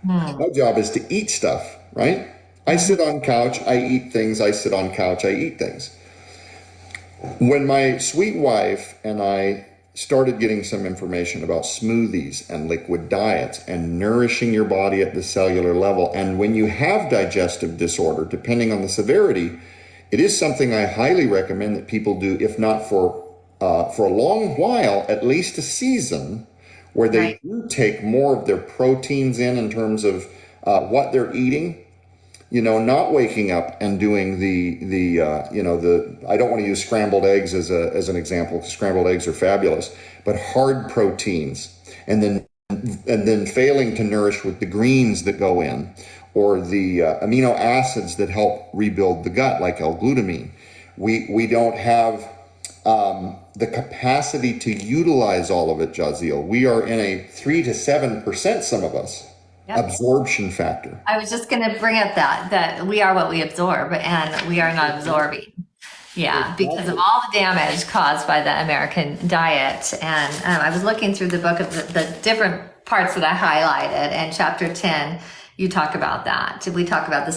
My job is to eat stuff, right? I sit on couch, I eat things. I sit on couch, I eat things. When my sweet wife and I started getting some information about smoothies and liquid diets and nourishing your body at the cellular level, and when you have digestive disorder, depending on the severity, it is something I highly recommend that people do, if not for a long while, at least a season, where they do take more of their proteins in terms of what they're eating. not waking up and doing the I don't want to use scrambled eggs as an example, because scrambled eggs are fabulous, but hard proteins, and then failing to nourish with the greens that go in, or the amino acids that help rebuild the gut, like L-glutamine. We don't have the capacity to utilize all of it, Jaziel. We are in a 3 to 7%, some of us, absorption factor. I was just going to bring up that we are what we absorb, and we are not absorbing. Yeah, because of all the damage caused by the American diet. And I was looking through the book of the different parts that I highlighted, and chapter 10, you talk about that. We talk about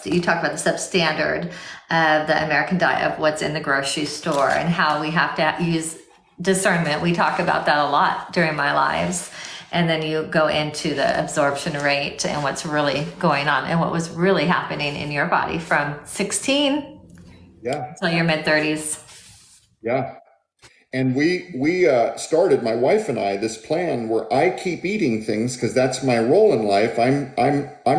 you talk about the substandard of the American diet, of what's in the grocery store, and how we have to use discernment. We talk about that a lot during my lives. And then you go into the absorption rate and what's really going on and what was really happening in your body from 16 until your mid-30s. Yeah. And we started, my wife and I, this plan where I keep eating things because that's my role in life. I'm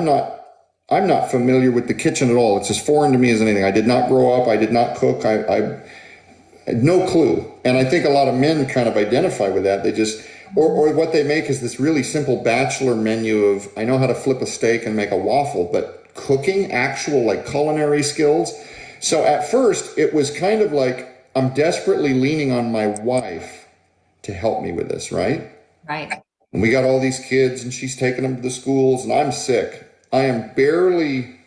not familiar with the kitchen at all. It's as foreign to me as anything. I did not grow up. I did not cook. I had no clue. And I think a lot of men kind of identify with that. They just, or what they make is this really simple bachelor menu of, I know how to flip a steak and make a waffle, but cooking, actual like culinary skills. So at first it was kind of like, I'm desperately leaning on my wife to help me with this, right? Right. And we got all these kids and she's taking them to the schools and I'm sick. I am barely,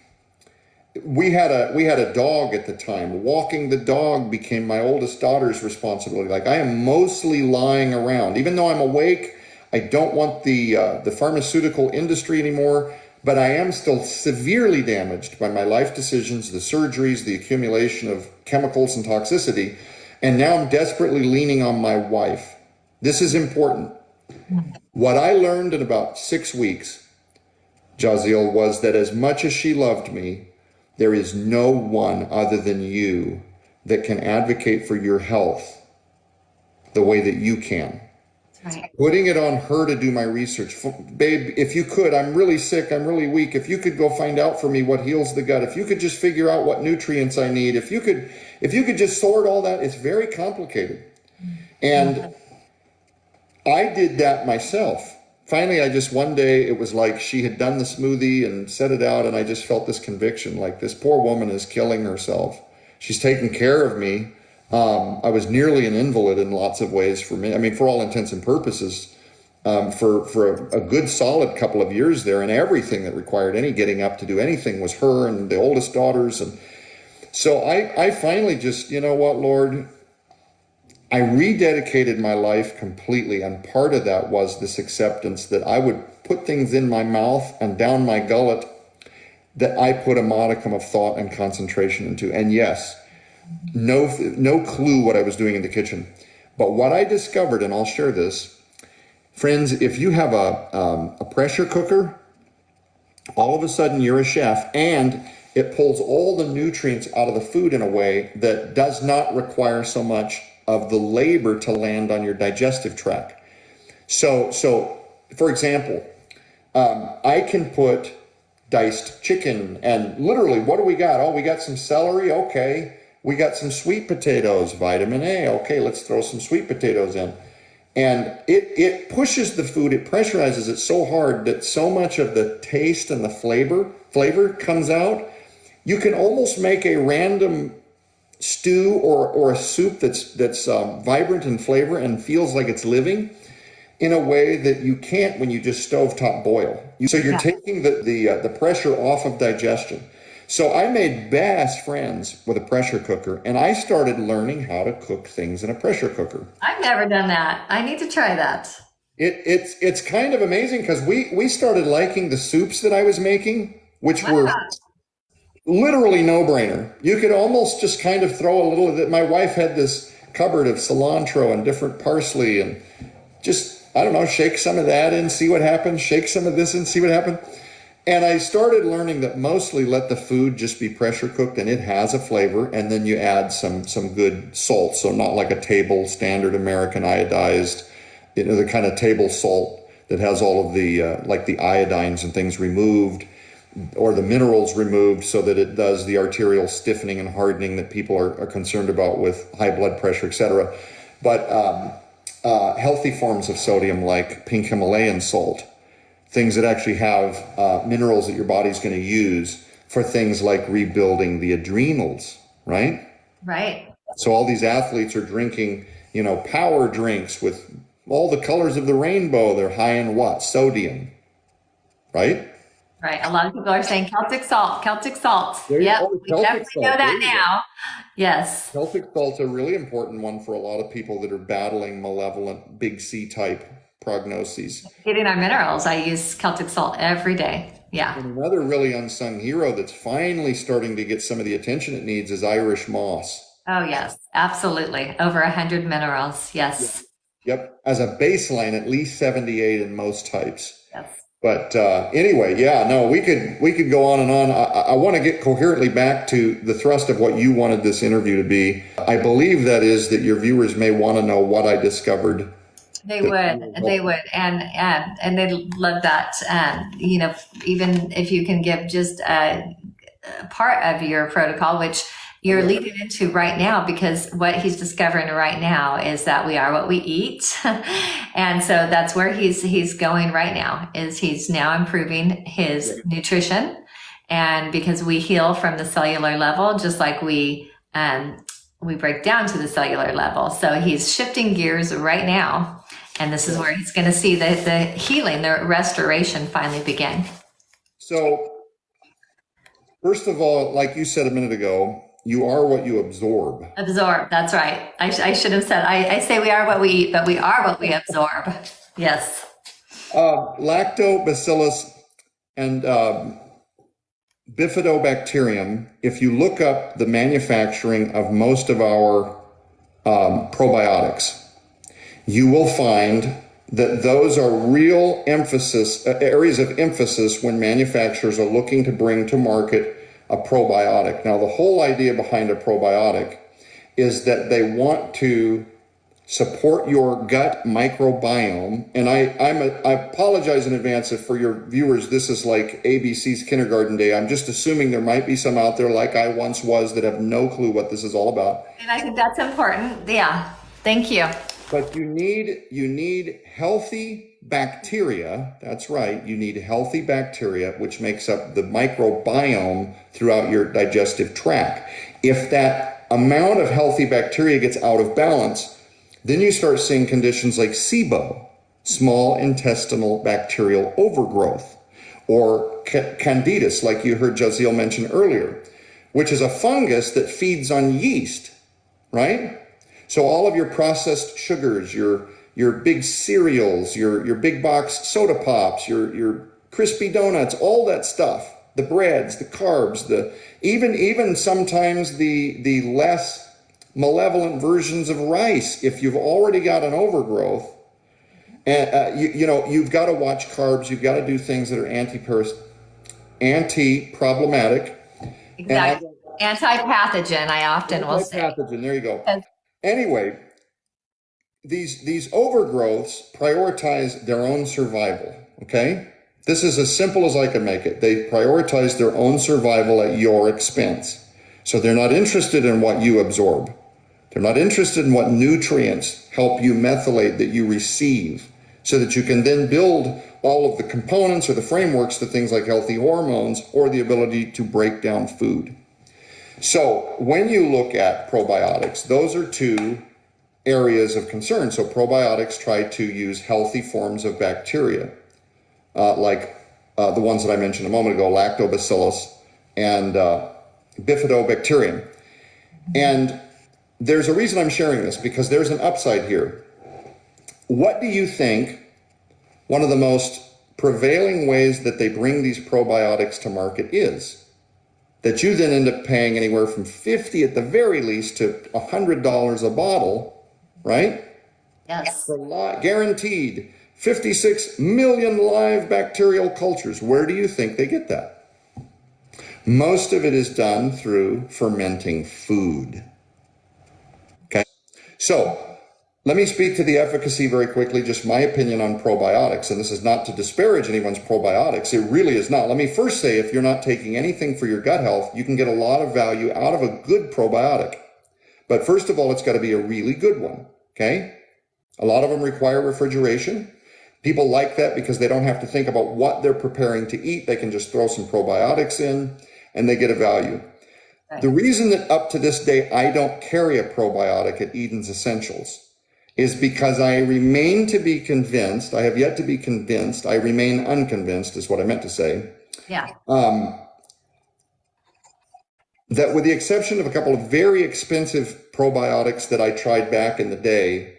we had a dog at the time. Walking the dog became my oldest daughter's responsibility. Like, I am mostly lying around. Even though I'm awake, I don't want the pharmaceutical industry anymore, but I am still severely damaged by my life decisions, the surgeries, the accumulation of chemicals and toxicity. And now I'm desperately leaning on my wife. This is important. What I learned in about 6 weeks, Jaziel, was that as much as she loved me, there is no one other than you that can advocate for your health the way that you can. Right. Putting it on her to do my research. Babe, if you could, I'm really sick, I'm really weak. If you could go find out for me what heals the gut, if you could just figure out what nutrients I need, if you could just sort all that, it's very complicated. And I did that myself. Finally, one day, it was like she had done the smoothie and set it out, and I just felt this conviction, like, this poor woman is killing herself. She's taking care of me. I was nearly an invalid in lots of ways for me. I mean, for all intents and purposes, for a good solid couple of years there, and everything that required any getting up to do anything was her and the oldest daughters. And so I finally just, you know what, Lord, I rededicated my life completely, and part of that was this acceptance that I would put things in my mouth and down my gullet that I put a modicum of thought and concentration into. And yes, no clue what I was doing in the kitchen. But what I discovered, and I'll share this, friends, if you have a pressure cooker, all of a sudden you're a chef, and it pulls all the nutrients out of the food in a way that does not require so much of the labor to land on your digestive tract. So for example, I can put diced chicken, and literally, what do we got? Oh, we got some celery. Okay. We got some sweet potatoes, vitamin A. Okay, let's throw some sweet potatoes in. And it pushes the food, it pressurizes it so hard that so much of the taste and the flavor comes out. You can almost make a random stew or a soup that's vibrant in flavor and feels like it's living in a way that you can't when you just stovetop boil. So you're taking the pressure off of digestion. So I made best friends with a pressure cooker, and I started learning how to cook things in a pressure cooker. I've never done that. I need to try that. It's kind of amazing because we started liking the soups that I was making, which were literally no-brainer. You could almost just kind of throw a little of it. My wife had this cupboard of cilantro and different parsley, and just, I don't know, shake some of that in, see what happens, shake some of this in, see what happens. And I started learning that mostly let the food just be pressure cooked, and it has a flavor, and then you add some good salt. So not like a table standard American iodized, the kind of table salt that has all of the like the iodines and things removed. or the minerals removed so that it does the arterial stiffening and hardening that people are concerned about with high blood pressure, etc. But healthy forms of sodium like pink Himalayan salt, things that actually have minerals that your body's going to use for things like rebuilding the adrenals, right? Right. So all these athletes are drinking, power drinks with all the colors of the rainbow. They're high in what? Sodium, right? Right. A lot of people are saying Celtic salt, Celtic salt. There you Yep. go. We Celtic definitely know salt. There that you go. now. Yes. Celtic salt's a really important one for a lot of people that are battling malevolent big C type prognoses. Getting our minerals, I use Celtic salt every day. Yeah. And another really unsung hero that's finally starting to get some of the attention it needs is Irish moss. Oh, yes. Absolutely. Over 100 minerals. Yes. Yep. As a baseline, at least 78 in most types. Yes. But anyway, yeah, no, we could go on and on. I want to get coherently back to the thrust of what you wanted this interview to be. I believe that is that your viewers may want to know what I discovered. They would, and they love that. Even if you can give just a part of your protocol, which you're leading into right now, because what he's discovering right now is that we are what we eat, and so that's where he's going right now. Is he's now improving his nutrition, and because we heal from the cellular level, just like we break down to the cellular level. So he's shifting gears right now. And this is where he's going to see the healing, the restoration finally begin. So, first of all, like you said a minute ago, you are what you absorb. Absorb, that's right. I should have said, I say we are what we eat, but we are what we absorb. Yes. Lactobacillus and bifidobacterium, if you look up the manufacturing of most of our probiotics, you will find that those are real areas of emphasis when manufacturers are looking to bring to market a probiotic. Now, the whole idea behind a probiotic is that they want to support your gut microbiome. And I apologize in advance if for your viewers, this is like ABC's kindergarten day. I'm just assuming there might be some out there like I once was that have no clue what this is all about. And I think that's important. Yeah. Thank you. But you need healthy bacteria. That's right. You need healthy bacteria, which makes up the microbiome throughout your digestive tract. If that amount of healthy bacteria gets out of balance, then you start seeing conditions like SIBO, small intestinal bacterial overgrowth, or candidus, like you heard Jaziel mention earlier, which is a fungus that feeds on yeast, right? So all of your processed sugars, your big cereals, your big box soda pops, your crispy donuts, all that stuff, the breads, the carbs, even sometimes the less malevolent versions of rice. If you've already got an overgrowth, and you've got to watch carbs, you've got to do things that are anti-problematic. Exactly. Anti-pathogen, I often will say. Anti-pathogen, there you go. Anyway, these overgrowths prioritize their own survival, okay? This is as simple as I can make it. They prioritize their own survival at your expense. So they're not interested in what you absorb. They're not interested in what nutrients help you methylate that you receive so that you can then build all of the components or the frameworks to things like healthy hormones or the ability to break down food. So when you look at probiotics, those are two areas of concern. So probiotics try to use healthy forms of bacteria, like the ones that I mentioned a moment ago, lactobacillus and bifidobacterium. And there's a reason I'm sharing this, because there's an upside here. What do you think one of the most prevailing ways that they bring these probiotics to market is? That you then end up paying anywhere from $50 at the very least to $100 a bottle, right? Yes. Guaranteed 56 million live bacterial cultures. Where do you think they get that? Most of it is done through fermenting food. Okay. So Let me speak to the efficacy very quickly, just my opinion on probiotics. And this is not to disparage anyone's probiotics. It really is not. Let me first say, if you're not taking anything for your gut health, you can get a lot of value out of a good probiotic. But first of all, it's got to be a really good one. Okay. A lot of them require refrigeration. People like that because they don't have to think about what they're preparing to eat. They can just throw some probiotics in and they get a value. Right. The reason that up to this day, I don't carry a probiotic at Eden's Essentials is because I remain to be convinced. I have yet to be convinced. I remain unconvinced is what I meant to say. Yeah. That with the exception of a couple of very expensive probiotics that I tried back in the day,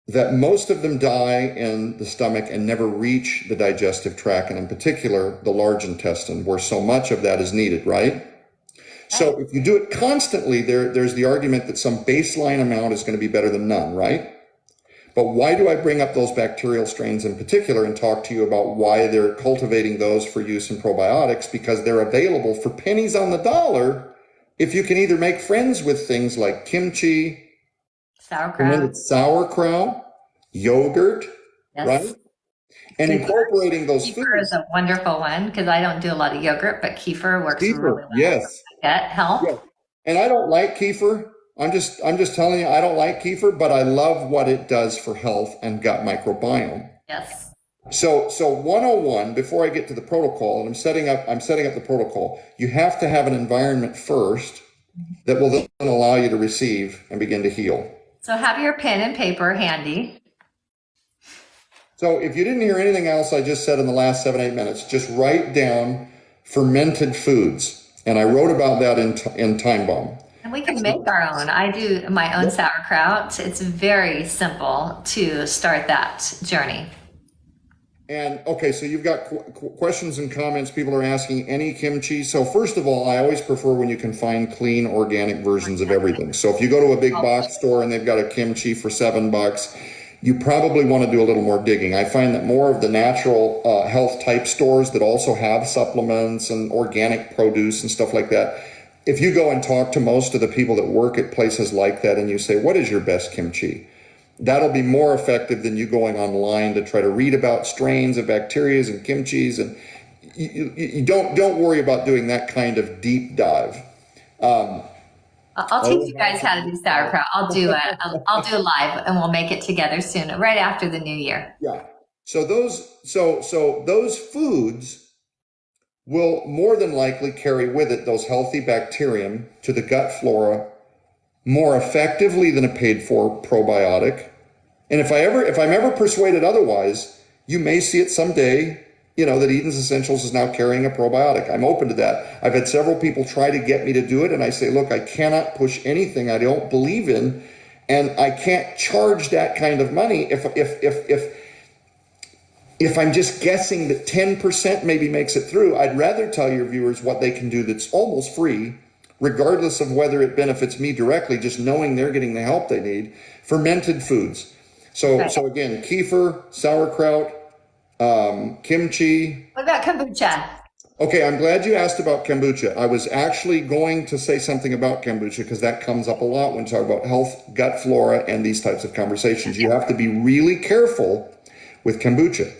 that most of them die in the stomach and never reach the digestive tract, and in particular, the large intestine, where so much of that is needed, right? So if you do it constantly, there's the argument that some baseline amount is going to be better than none, right? But why do I bring up those bacterial strains in particular and talk to you about why they're cultivating those for use in probiotics? Because they're available for pennies on the dollar if you can either make friends with things like kimchi, sauerkraut, yogurt, Yes. right? And incorporating those Kefir is foods. a wonderful one because I don't do a lot of yogurt, but kefir works really well. Yes. Gut health. Yeah. And I don't like kefir. I'm just telling you, I don't like kefir, but I love what it does for health and gut microbiome. Yes. So 101, before I get to the protocol, and I'm setting up the protocol, you have to have an environment first that will then allow you to receive and begin to heal. So have your pen and paper handy. So if you didn't hear anything else I just said in the last 7-8 minutes, just write down fermented foods. And I wrote about that in Time Bomb. And we can make our own. I do my own sauerkraut. It's very simple to start that journey. And okay, so you've got questions and comments. People are asking any kimchi. So first of all, I always prefer when you can find clean, organic versions of everything. So if you go to a big box store and they've got a kimchi for $7, you probably want to do a little more digging. I find that more of the natural health type stores that also have supplements and organic produce and stuff like that, if you go and talk to most of the people that work at places like that and you say, what is your best kimchi? That'll be more effective than you going online to try to read about strains of bacterias and kimchis. And you don't worry about doing that kind of deep dive. I'll teach you guys how to do sauerkraut. I'll do a live and we'll make it together soon, right after the new year. Yeah. So those foods will more than likely carry with it those healthy bacterium to the gut flora more effectively than a paid for probiotic. And if I'm ever persuaded otherwise, you may see it someday, that Eden's Essentials is now carrying a probiotic. I'm open to that. I've had several people try to get me to do it. And I say, look, I cannot push anything I don't believe in. And I can't charge that kind of money if I'm just guessing that 10% maybe makes it through. I'd rather tell your viewers what they can do that's almost free, regardless of whether it benefits me directly, just knowing they're getting the help they need. Fermented foods. So again, kefir, sauerkraut, kimchi. What about kombucha? Okay, I'm glad you asked about kombucha. I was actually going to say something about kombucha because that comes up a lot when you talk about health, gut flora, and these types of conversations. You have to be really careful with kombucha.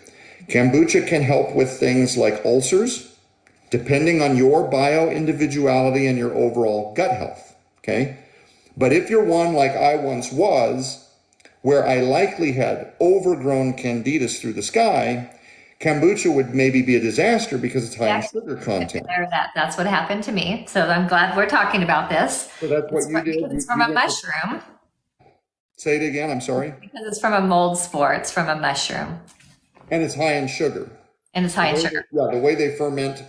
Kombucha can help with things like ulcers, depending on your bio-individuality and your overall gut health, okay? But if you're one like I once was, where I likely had overgrown candidas through the sky, kombucha would maybe be a disaster because it's high in sugar content. That's what happened to me. So I'm glad we're talking about this. So that's what you did? It's from a mushroom. Say it again, I'm sorry. Because it's from a mold spore. It's from a mushroom. And it's high in sugar. And it's high in sugar. Yeah, the way they ferment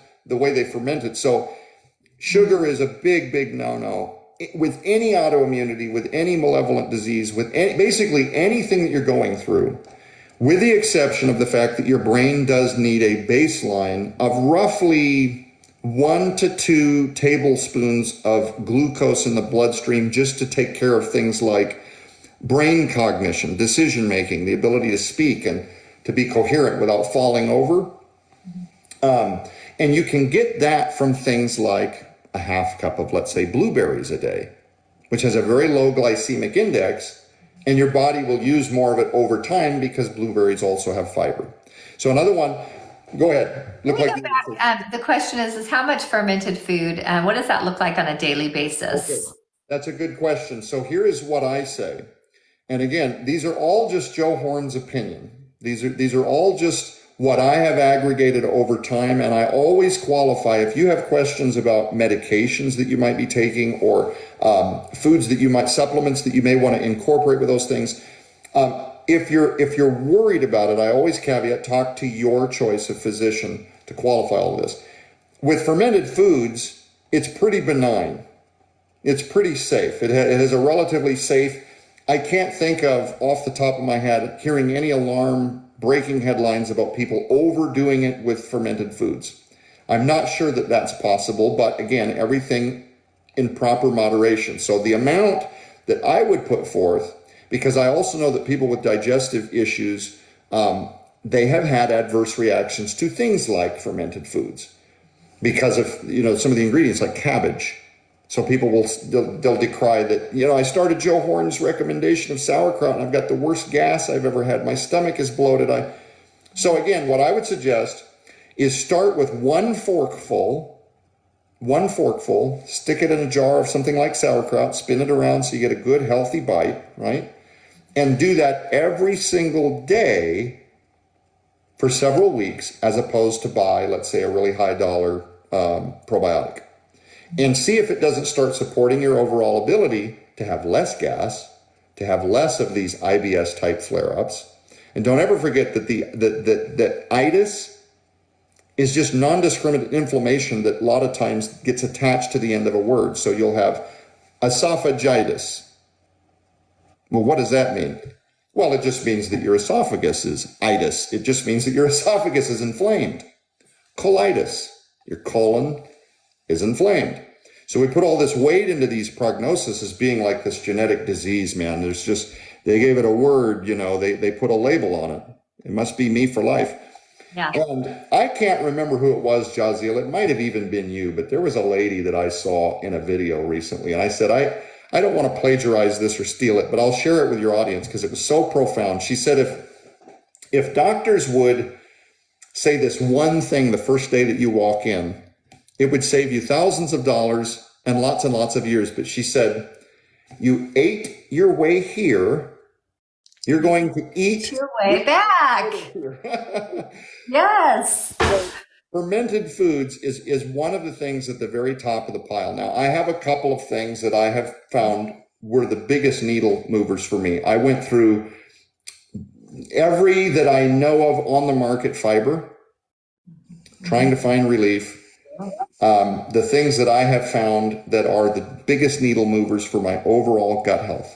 it. So sugar is a big, big no-no. With any autoimmunity, with any malevolent disease, with basically anything that you're going through, with the exception of the fact that your brain does need a baseline of roughly 1 to 2 tablespoons of glucose in the bloodstream just to take care of things like brain cognition, decision making, the ability to speak and to be coherent without falling over. And you can get that from things like a half cup of, let's say, blueberries a day, which has a very low glycemic index and your body will use more of it over time because blueberries also have fiber. So another one, go ahead. Let me go back. The question is how much fermented food, what does that look like on a daily basis? Okay, that's a good question. So here is what I say. And again, these are all just Joe Horn's opinion. These are all just what I have aggregated over time. And I always qualify if you have questions about medications that you might be taking or foods that you might, supplements that you may want to incorporate with those things. If you're worried about it, I always caveat, talk to your choice of physician to qualify all of this. With fermented foods, it's pretty benign. It's pretty safe. It is a relatively safe. I can't think of off the top of my head hearing any alarm breaking headlines about people overdoing it with fermented foods. I'm not sure that that's possible, but again, everything in proper moderation. So the amount that I would put forth, because I also know that people with digestive issues, they have had adverse reactions to things like fermented foods because of, some of the ingredients like cabbage. So people they'll decry that, I started Joe Horn's recommendation of sauerkraut and I've got the worst gas I've ever had. My stomach is bloated. So again, what I would suggest is start with one forkful, stick it in a jar of something like sauerkraut, spin it around so you get a good healthy bite, right? And do that every single day for several weeks as opposed to buy, let's say, a really high dollar probiotic. And see if it doesn't start supporting your overall ability to have less gas, to have less of these IBS type flare-ups. And don't ever forget that that itis is just non-discriminate inflammation that a lot of times gets attached to the end of a word. So you'll have esophagitis. Well, what does that mean? Well, it just means that your esophagus is itis. It just means that your esophagus is inflamed. Colitis, your colon is inflamed. So we put all this weight into these prognoses as being like this genetic disease, man. They gave it a word, they put a label on it. It must be me for life. Yeah. And I can't remember who it was, Jaziel. It might have even been you, but there was a lady that I saw in a video recently. And I said, I don't want to plagiarize this or steal it, but I'll share it with your audience because it was so profound. She said, if doctors would say this one thing the first day that you walk in, it would save you thousands of dollars and lots of years. But she said, you ate your way here. You're going to eat your way back. Yes. So fermented foods is one of the things at the very top of the pile. Now, I have a couple of things that I have found were the biggest needle movers for me. I went through every that I know of on the market fiber, trying to find relief. The things that I have found that are the biggest needle movers for my overall gut health.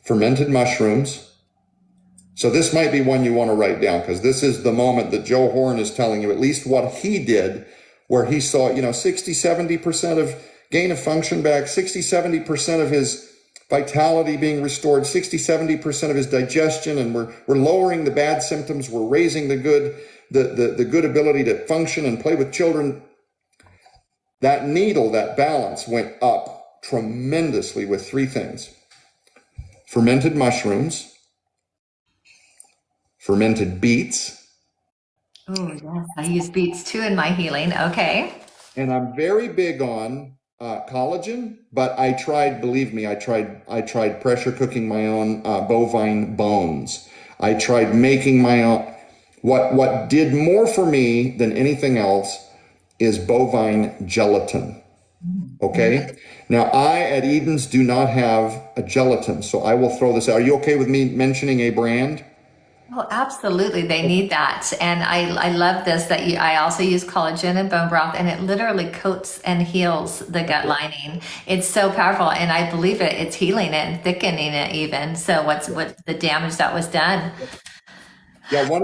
Fermented mushrooms. So this might be one you want to write down because this is the moment that Joe Horn is telling you at least what he did, where he saw, 60, 70% of gain of function back, 60, 70% of his vitality being restored, 60, 70% of his digestion, and we're lowering the bad symptoms, we're raising the good ability to function and play with children. That needle, that balance went up tremendously with three things: fermented mushrooms, fermented beets. Oh, yes. I use beets too in my healing. Okay. And I'm very big on collagen, but I tried, believe me, I tried pressure cooking my own bovine bones. I tried making my own. What did more for me than anything else is bovine gelatin. Okay. Now I at Edens do not have a gelatin, so I will throw this out. Are you okay with me mentioning a brand? Oh, absolutely. They need that. And I love this that I also use collagen and bone broth, and it literally coats and heals the gut lining. It's so powerful. And I believe it's healing it and thickening it even. So what the damage that was done. Yeah. One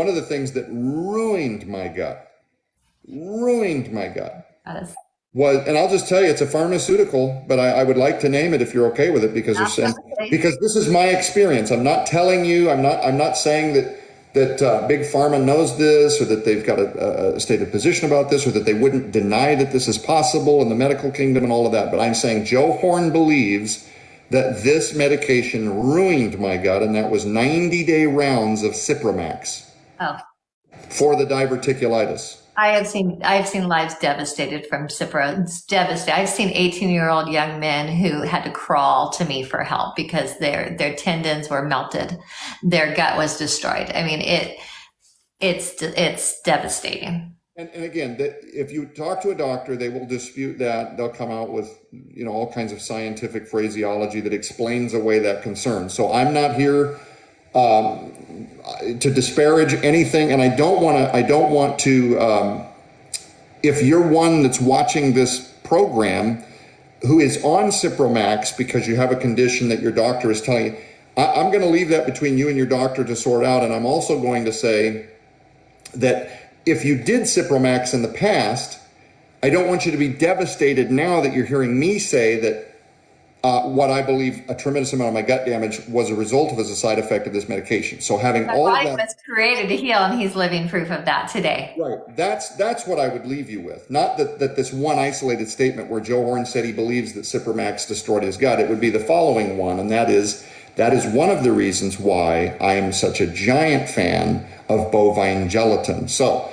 of the things that ruined my gut was, and I'll just tell you, it's a pharmaceutical, but I would like to name it if you're okay with it because because this is my experience. I'm not telling you, I'm not saying that Big Pharma knows this or that they've got a stated position about this or that they wouldn't deny that this is possible in the medical kingdom and all of that. But I'm saying Joe Horn believes that this medication ruined my gut, and that was 90-day rounds of Cipromax Oh, for the diverticulitis. I have seen lives devastated from Cipro. It's devastated. I've seen 18-year-old young men who had to crawl to me for help because their tendons were melted, their gut was destroyed. I mean, it's devastating. And again, if you talk to a doctor, they will dispute that. They'll come out with, all kinds of scientific phraseology that explains away that concern. So I'm not here to disparage anything, and I don't want to. If you're one that's watching this program who is on Cipromax because you have a condition that your doctor is telling you, I'm going to leave that between you and your doctor to sort out. And I'm also going to say that if you did Cipromax in the past, I don't want you to be devastated now that you're hearing me say that what I believe a tremendous amount of my gut damage was a result of as a side effect of this medication. So having My all body of that, was created to heal, and he's living proof of that today. right? That's what I would leave you with. Not that this one isolated statement where Joe Horn said he believes that Cipromax destroyed his gut. It would be the following one, and that is one of the reasons why I am such a giant fan of bovine gelatin. So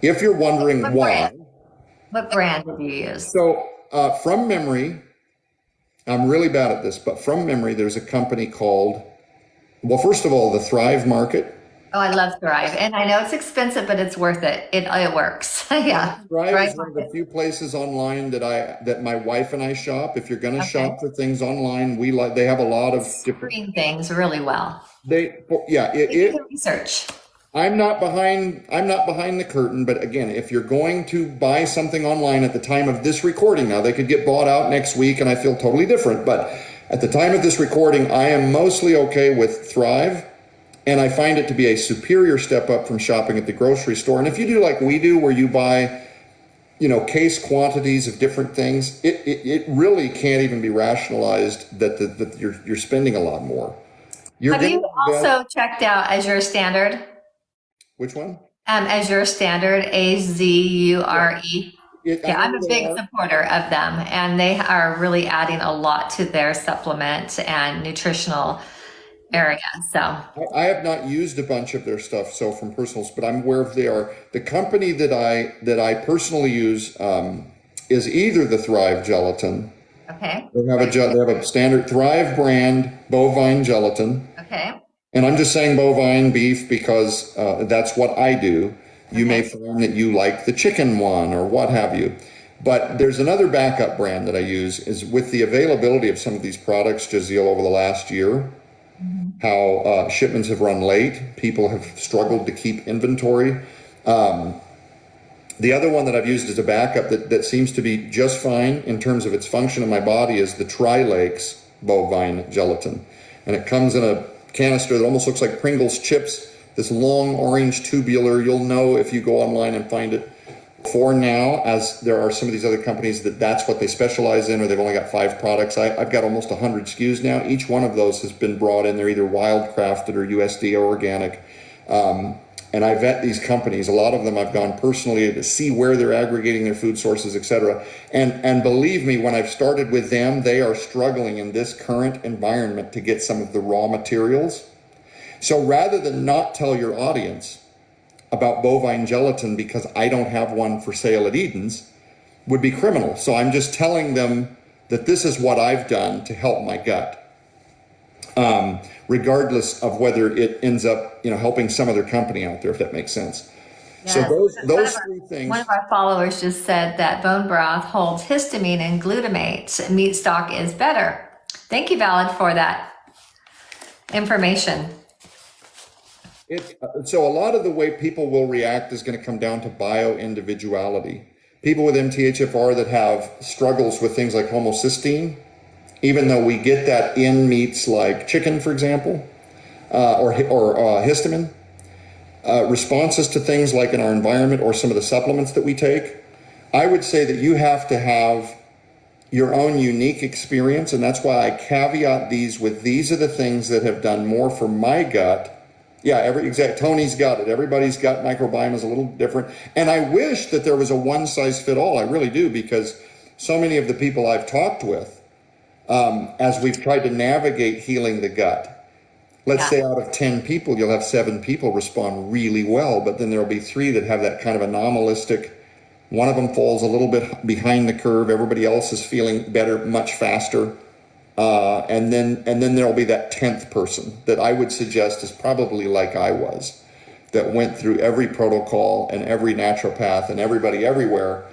if you're wondering why, What brand did you use? so from memory, I'm really bad at this, but from memory, there's a company called, well, first of all, the Thrive Market. Oh, I love Thrive, and I know it's expensive, but it's worth it. It works. Yeah. Thrive is one of the few places online that my wife and I shop. If you're going to shop for things online, they have a lot of different Screen things really well. You can research. I'm not behind the curtain, but again, if you're going to buy something online at the time of this recording, now they could get bought out next week and I feel totally different, but at the time of this recording, I am mostly okay with Thrive, and I find it to be a superior step up from shopping at the grocery store. And if you do like we do, where you buy, case quantities of different things, it really can't even be rationalized that you're spending a lot more. Have you also checked out Azure Standard? Which one? Azure Standard, Azure. Yeah, I'm a big supporter of them, and they are really adding a lot to their supplement and nutritional area. So I have not used a bunch of their stuff, so from personals, but I'm aware of they are. The company that I personally use is either the Thrive Gelatin. Okay. They have a standard Thrive brand bovine gelatin. Okay. And I'm just saying bovine beef because that's what I do. You may find that you like the chicken one or what have you. But there's another backup brand that I use is with the availability of some of these products, Jazeel, over the last year, how shipments have run late. People have struggled to keep inventory. The other one that I've used as a backup that seems to be just fine in terms of its function in my body is the Tri-Lakes bovine gelatin. And it comes in a canister that almost looks like Pringles chips, this long orange tubular. You'll know if you go online and find it. For now, as there are some of these other companies that's what they specialize in, or they've only got 5 products. I've got almost 100 SKUs now. Each one of those has been brought in. They're either wild crafted or USDA or organic. And I vet these companies. A lot of them I've gone personally to see where they're aggregating their food sources, et cetera. And believe me, when I've started with them, they are struggling in this current environment to get some of the raw materials. So rather than not tell your audience about bovine gelatin because I don't have one for sale at Eden's would be criminal. So I'm just telling them that this is what I've done to help my gut. Regardless of whether it ends up, helping some other company out there, if that makes sense. Yes. So those 3 things. One of our followers just said that bone broth holds histamine and glutamate. Meat stock is better. Thank you, Valid, for that information. So a lot of the way people will react is going to come down to bio-individuality. People with MTHFR that have struggles with things like homocysteine, even though we get that in meats like chicken, for example, or histamine, responses to things like in our environment or some of the supplements that we take, I would say that you have to have your own unique experience, and that's why I caveat these with these are the things that have done more for my gut. Yeah, Tony's got it. Everybody's gut microbiome is a little different. And I wish that there was a one size fit all. I really do, because so many of the people I've talked with as we've tried to navigate healing the gut. Let's Yeah. say out of 10 people, you'll have 7 people respond really well, but then there'll be 3 that have that kind of anomalistic. One of them falls a little bit behind the curve. Everybody else is feeling better much faster. And then there'll be that 10th person that I would suggest is probably like I was, that went through every protocol and every naturopath and everybody everywhere.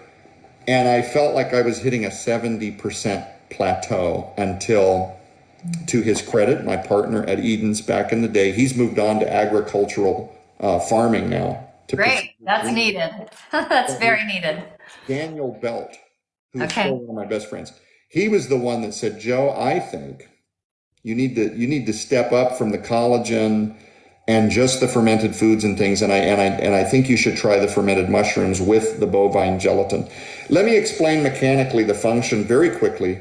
And I felt like I was hitting a 70% plateau until, to his credit, my partner at Eden's back in the day, he's moved on to agricultural farming now. Great. That's needed. That's very needed. Daniel Belt, who's Okay. still one of my best friends, he was the one that said, Joe, I think you need to step up from the collagen and just the fermented foods and things. And I think you should try the fermented mushrooms with the bovine gelatin. Let me explain mechanically the function very quickly,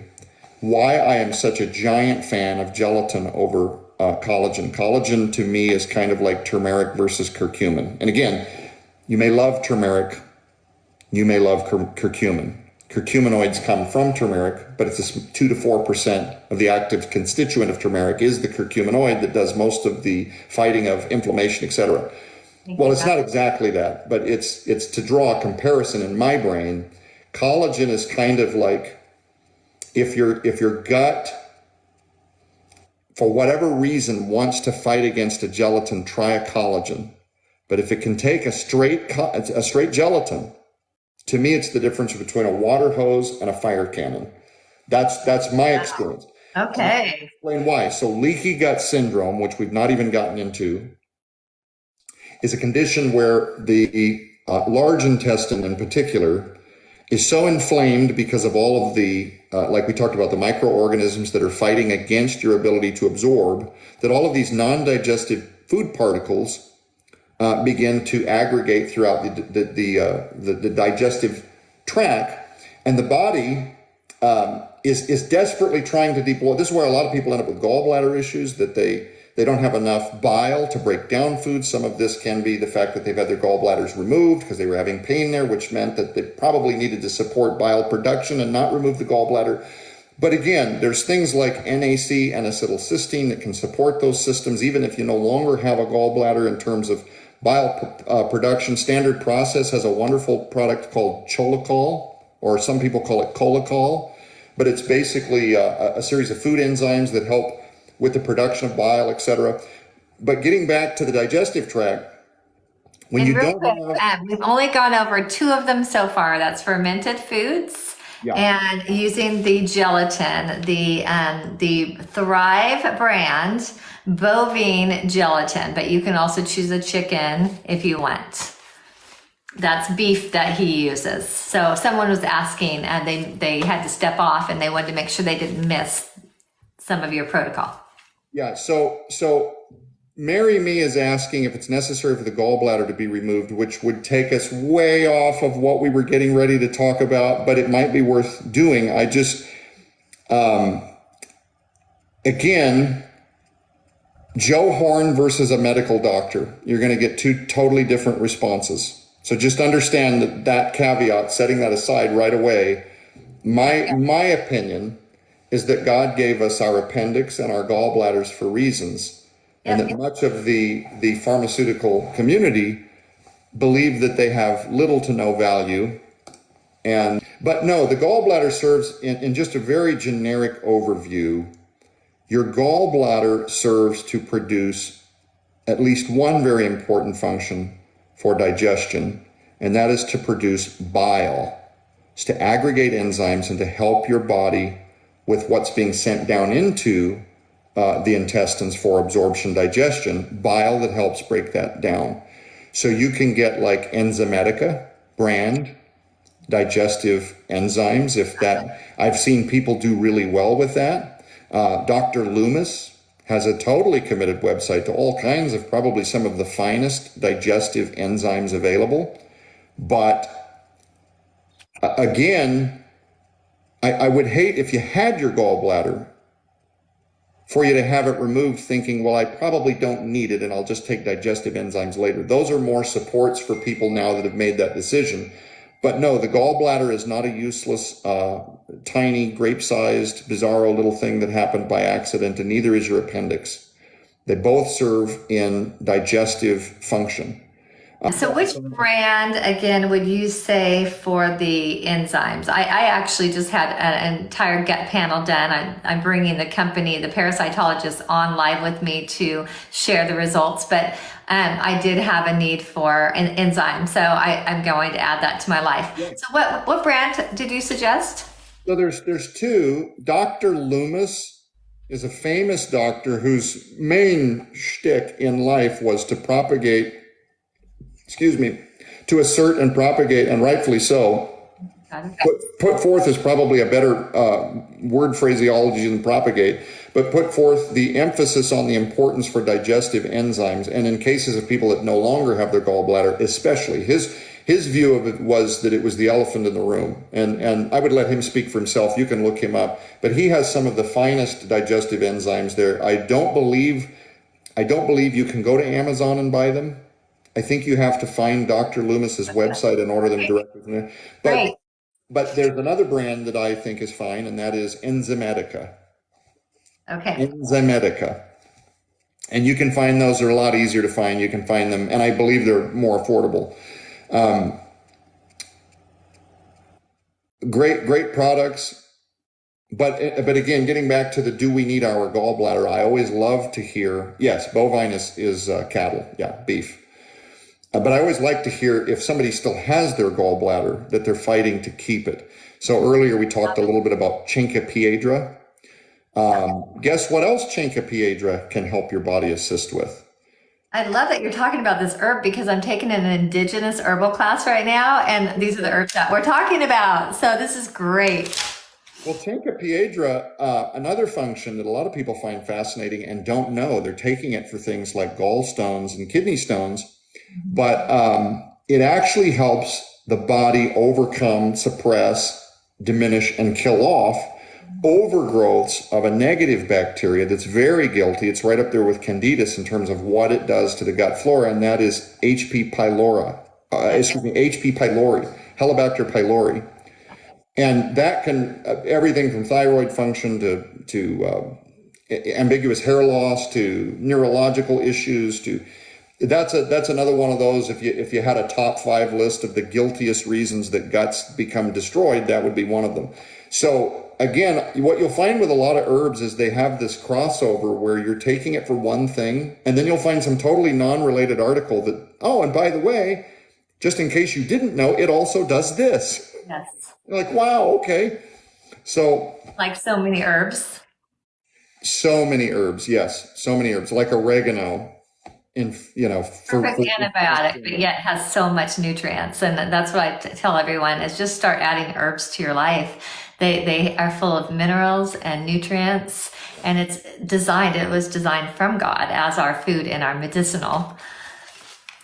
why I am such a giant fan of gelatin over collagen. Collagen to me is kind of like turmeric versus curcumin. And again, you may love turmeric, you may love curcumin. Curcuminoids come from turmeric, but it's 2 to 4% of the active constituent of turmeric is the curcuminoid that does most of the fighting of inflammation, etc. Well, it's not exactly that, but it's to draw a comparison in my brain. Collagen is kind of like if your gut, for whatever reason, wants to fight against a gelatin, try a collagen. But if it can take a straight gelatin, to me, it's the difference between a water hose and a fire cannon. That's my experience. Okay. I'll explain why. So leaky gut syndrome, which we've not even gotten into, is a condition where the large intestine in particular is so inflamed because of all of the, like we talked about, the microorganisms that are fighting against your ability to absorb, that all of these non-digestive food particles begin to aggregate throughout the digestive tract, and the body is desperately trying to deploy. This is where a lot of people end up with gallbladder issues, that they don't have enough bile to break down food. Some of this can be the fact that they've had their gallbladders removed because they were having pain there, which meant that they probably needed to support bile production and not remove the gallbladder. But again, there's things like NAC and acetylcysteine that can support those systems, even if you no longer have a gallbladder in terms of bile production. Standard Process has a wonderful product called Cholecol, or some people call it Cholecol, but it's basically a series of food enzymes that help with the production of bile, etc. But getting back to the digestive tract, when And you real don't quick, have, we've only gone over 2 of them so far. That's fermented foods yeah, and using the gelatin, the Thrive brand bovine gelatin, but you can also choose a chicken if you want. That's beef that he uses. So someone was asking and they had to step off and they wanted to make sure they didn't miss some of your protocol. yeah. So Mary Me is asking if it's necessary for the gallbladder to be removed, which would take us way off of what we were getting ready to talk about, but it might be worth doing. I just, again, Joe Horn versus a medical doctor, you're going to get 2 totally different responses. So just understand that caveat, setting that aside right away. My opinion is that God gave us our appendix and our gallbladders for reasons, and that much of the pharmaceutical community believe that they have little to no value. But no, the gallbladder serves, in just a very generic overview, your gallbladder serves to produce at least one very important function for digestion, and that is to produce bile. It's to aggregate enzymes and to help your body with what's being sent down into the intestines for absorption, digestion, bile that helps break that down. So you can get like Enzymatica brand digestive enzymes, if that, I've seen people do really well with that. Dr. Loomis has a totally committed website to all kinds of probably some of the finest digestive enzymes available. But again, I would hate if you had your gallbladder for you to have it removed thinking, well, I probably don't need it and I'll just take digestive enzymes later. Those are more supports for people now that have made that decision. But no, the gallbladder is not a useless, tiny, grape-sized, bizarro little thing that happened by accident, and neither is your appendix. They both serve in digestive function. So which brand, again, would you say for the enzymes? I actually just had an entire gut panel done. I'm bringing the company, the parasitologist, on live with me to share the results, but I did have a need for an enzyme, so I'm going to add that to my life. So what brand did you suggest? So there's two. Dr. Loomis is a famous doctor whose main shtick in life was to propagate, to assert and propagate, and rightfully so. Put forth is probably a better word phraseology than propagate, but put forth the emphasis on the importance for digestive enzymes. And in cases of people that no longer have their gallbladder, especially, his view of it was that it was the elephant in the room. And I would let him speak for himself. You can look him up. But he has some of the finest digestive enzymes there. I don't believe you can go to Amazon and buy them. I think you have to find Dr. Loomis's website and order them directly from there. But there's another brand that I think is fine, and that is Enzymatica. Okay. Enzymatica. And you can find those. They're a lot easier to find. You can find them, and I believe they're more affordable. Great products. But again, getting back to the do we need our gallbladder, I always love to hear, yes, bovine is cattle, yeah, beef. But I always like to hear if somebody still has their gallbladder, that they're fighting to keep it. So earlier we talked a little bit about Chinquapedra. Guess what else Chinquapedra can help your body assist with? I love that you're talking about this herb because I'm taking an indigenous herbal class right now, and these are the herbs that we're talking about. So this is great. Well, Chinquapedra, another function that a lot of people find fascinating and don't know, they're taking it for things like gallstones and kidney stones. But it actually helps the body overcome, suppress, diminish, and kill off overgrowths of a negative bacteria that's very guilty. It's right up there with Candidus in terms of what it does to the gut flora, and that is H. pylori, Helicobacter pylori. And that can, everything from thyroid function to ambiguous hair loss to neurological issues to... That's another one of those. If you had a top 5 list of the guiltiest reasons that guts become destroyed, that would be one of them. So again, what you'll find with a lot of herbs is they have this crossover where you're taking it for one thing, and then you'll find some totally non-related article that, oh, and by the way, just in case you didn't know, it also does this. Yes. You're like, wow, okay. So like so many herbs. So many herbs, yes, so many herbs, like oregano. Perfect antibiotic, but yet has so much nutrients, and that's what I tell everyone is just start adding herbs to your life. They are full of minerals and nutrients, and it was designed from God as our food and our medicinal.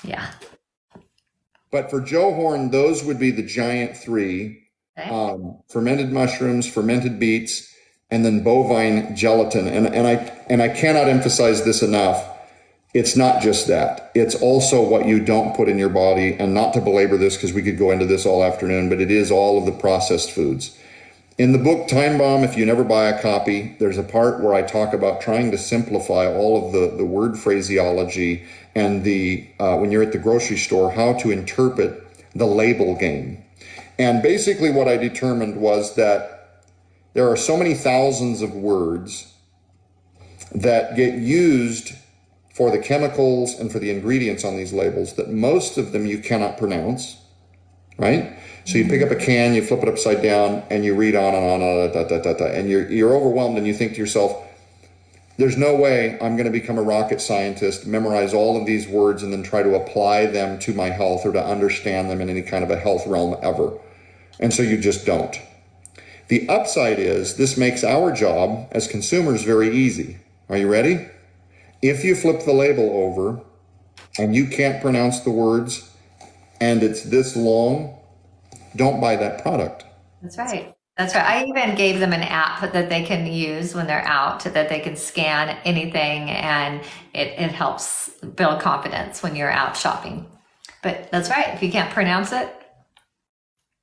Yeah. But for Joe Horn, those would be the giant 3: okay. Fermented mushrooms, fermented beets, and then bovine gelatin. And I cannot emphasize this enough. It's not just that. It's also what you don't put in your body, and not to belabor this because we could go into this all afternoon, but it is all of the processed foods. In the book Time Bomb, if you never buy a copy, there's a part where I talk about trying to simplify all of the word phraseology and when you're at the grocery store, how to interpret the label game. And basically what I determined was that there are so many thousands of words that get used for the chemicals and for the ingredients on these labels that most of them you cannot pronounce, right? So you pick up a can, you flip it upside down, and you read on and on, and you're overwhelmed, and you think to yourself, there's no way I'm going to become a rocket scientist, memorize all of these words, and then try to apply them to my health or to understand them in any kind of a health realm ever. And so you just don't. The upside is this makes our job as consumers very easy. Are you ready? If you flip the label over and you can't pronounce the words and it's this long, don't buy that product. That's right. That's right. I even gave them an app that they can use when they're out, that they can scan anything, and it helps build confidence when you're out shopping. But that's right. If you can't pronounce it,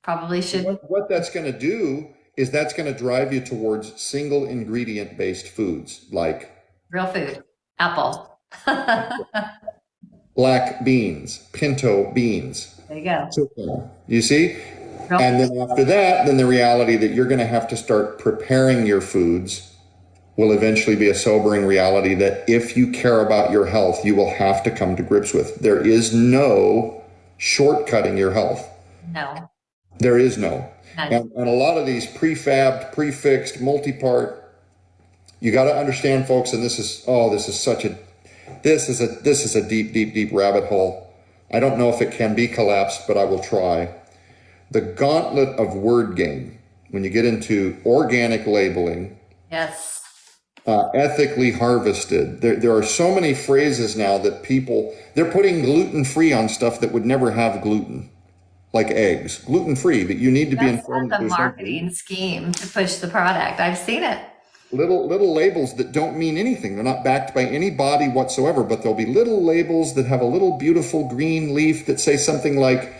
Probably should. What that's going to do is that's going to drive you towards single ingredient based foods like Real food. Apple. There black beans, pinto beans. you go. You see? Real And then after that, then the reality that you're going to have to start preparing your foods will eventually be a sobering reality that if you care about your health, you will have to come to grips with. There is no shortcutting your health. No. There is no. None. And a lot of these prefabbed, prefixed, multi-part, you got to understand, folks, and this is a deep, deep, deep rabbit hole. I don't know if it can be collapsed, but I will try. The gauntlet of word game, when you get into organic labeling, Yes. ethically harvested, there are so many phrases now that they're putting gluten-free on stuff that would never have gluten, like eggs, gluten-free, but you need to be That's informed. the marketing scheme to push the product. I've seen it. Little labels that don't mean anything. They're not backed by any body whatsoever, but there'll be little labels that have a little beautiful green leaf that say something like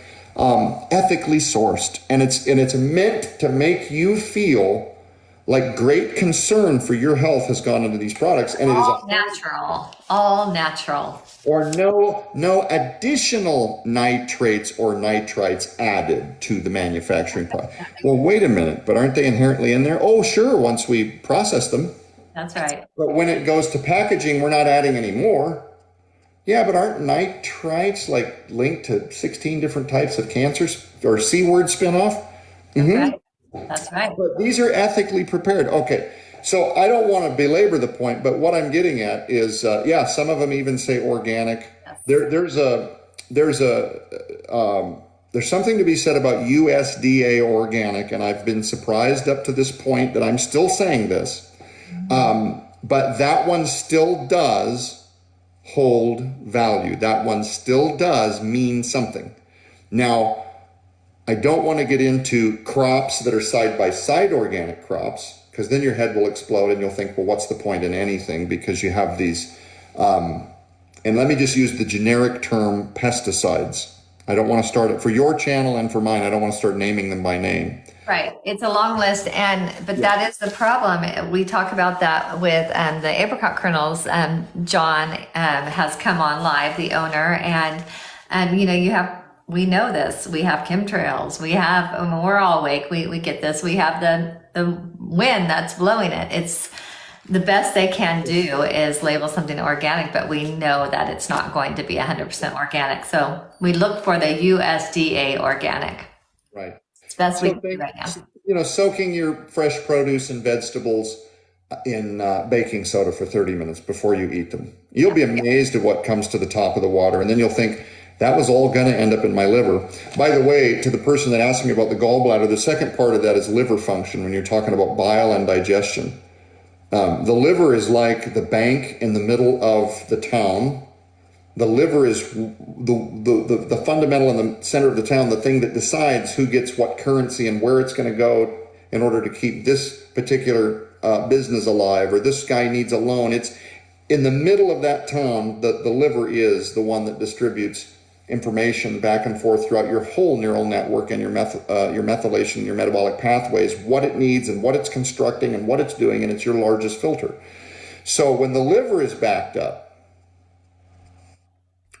ethically sourced, and it's meant to make you feel like great concern for your health has gone into these products, and it is All natural. or no additional nitrates or nitrites added to the manufacturing product. Well, wait a minute, but aren't they inherently in there? Oh, sure, once we process them. That's right. But when it goes to packaging, we're not adding any more. Yeah, but aren't nitrites like linked to 16 different types of cancers or C word spinoff? Right. That's right. But these are ethically prepared. Okay, so I don't want to belabor the point, but what I'm getting at is, some of them even say organic. Yes. There's something to be said about USDA organic, and I've been surprised up to this point that I'm still saying this. But that one still does hold value. That one still does mean something. Now, I don't want to get into crops that are side-by-side organic crops, because then your head will explode and you'll think, well, what's the point in anything? Because you have these, and let me just use the generic term pesticides. I don't want to start it for your channel and for mine. I don't want to start naming them by name. Right. It's a long list, but that is the problem. We talk about that with the apricot kernels. John has come on live, the owner, and we know this. We have chemtrails. We're all awake. We get this. We have the wind that's blowing it. It's the best they can do is label something organic, but we know that it's not going to be 100% organic. So we look for the USDA organic. Right. It's the best we can do right now. Soaking your fresh produce and vegetables in baking soda for 30 minutes before you eat them. You'll be amazed at what comes to the top of the water. And then you'll think, that was all going to end up in my liver. By the way, to the person that asked me about the gallbladder, the second part of that is liver function when you're talking about bile and digestion. The liver is like the bank in the middle of the town. The liver is the fundamental in the center of the town, the thing that decides who gets what currency and where it's going to go in order to keep this particular business alive, or this guy needs a loan. It's in the middle of that town. The liver is the one that distributes information back and forth throughout your whole neural network and your methylation, your metabolic pathways, what it needs and what it's constructing and what it's doing, and it's your largest filter. So when the liver is backed up,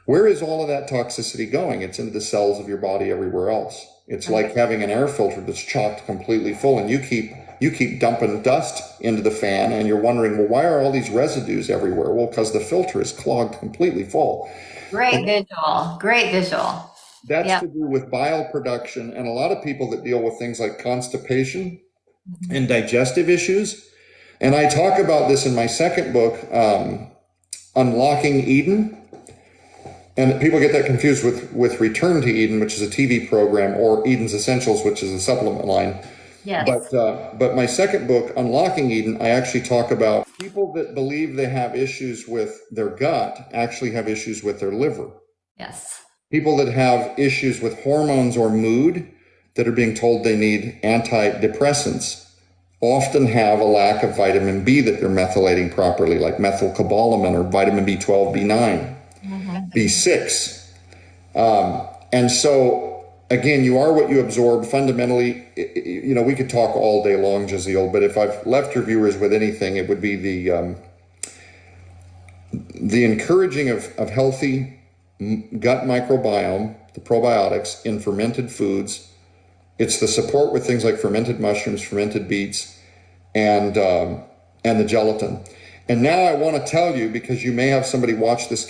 where is all of that toxicity going? It's into the cells of your body everywhere else. It's like having an air filter that's chocked completely full, and you keep dumping dust into the fan, and you're wondering, well, why are all these residues everywhere? Well, because the filter is clogged completely full. Great visual. That's to do with bile production, and a lot of people that deal with things like constipation and digestive issues. And I talk about this in my second book, Unlocking Eden. And people get that confused with Return to Eden, which is a TV program, or Eden's Essentials, which is a supplement line. Yes. But my second book, Unlocking Eden, I actually talk about people that believe they have issues with their gut actually have issues with their liver. Yes. People that have issues with hormones or mood that are being told they need antidepressants often have a lack of vitamin B that they're methylating properly, like methylcobalamin or vitamin B12, B9, B6. And so again, you are what you absorb. Fundamentally, we could talk all day long, Jaziel, but if I've left your viewers with anything, it would be the encouraging of healthy gut microbiome, the probiotics in fermented foods. It's the support with things like fermented mushrooms, fermented beets, and the gelatin. And now I want to tell you, because you may have somebody watch this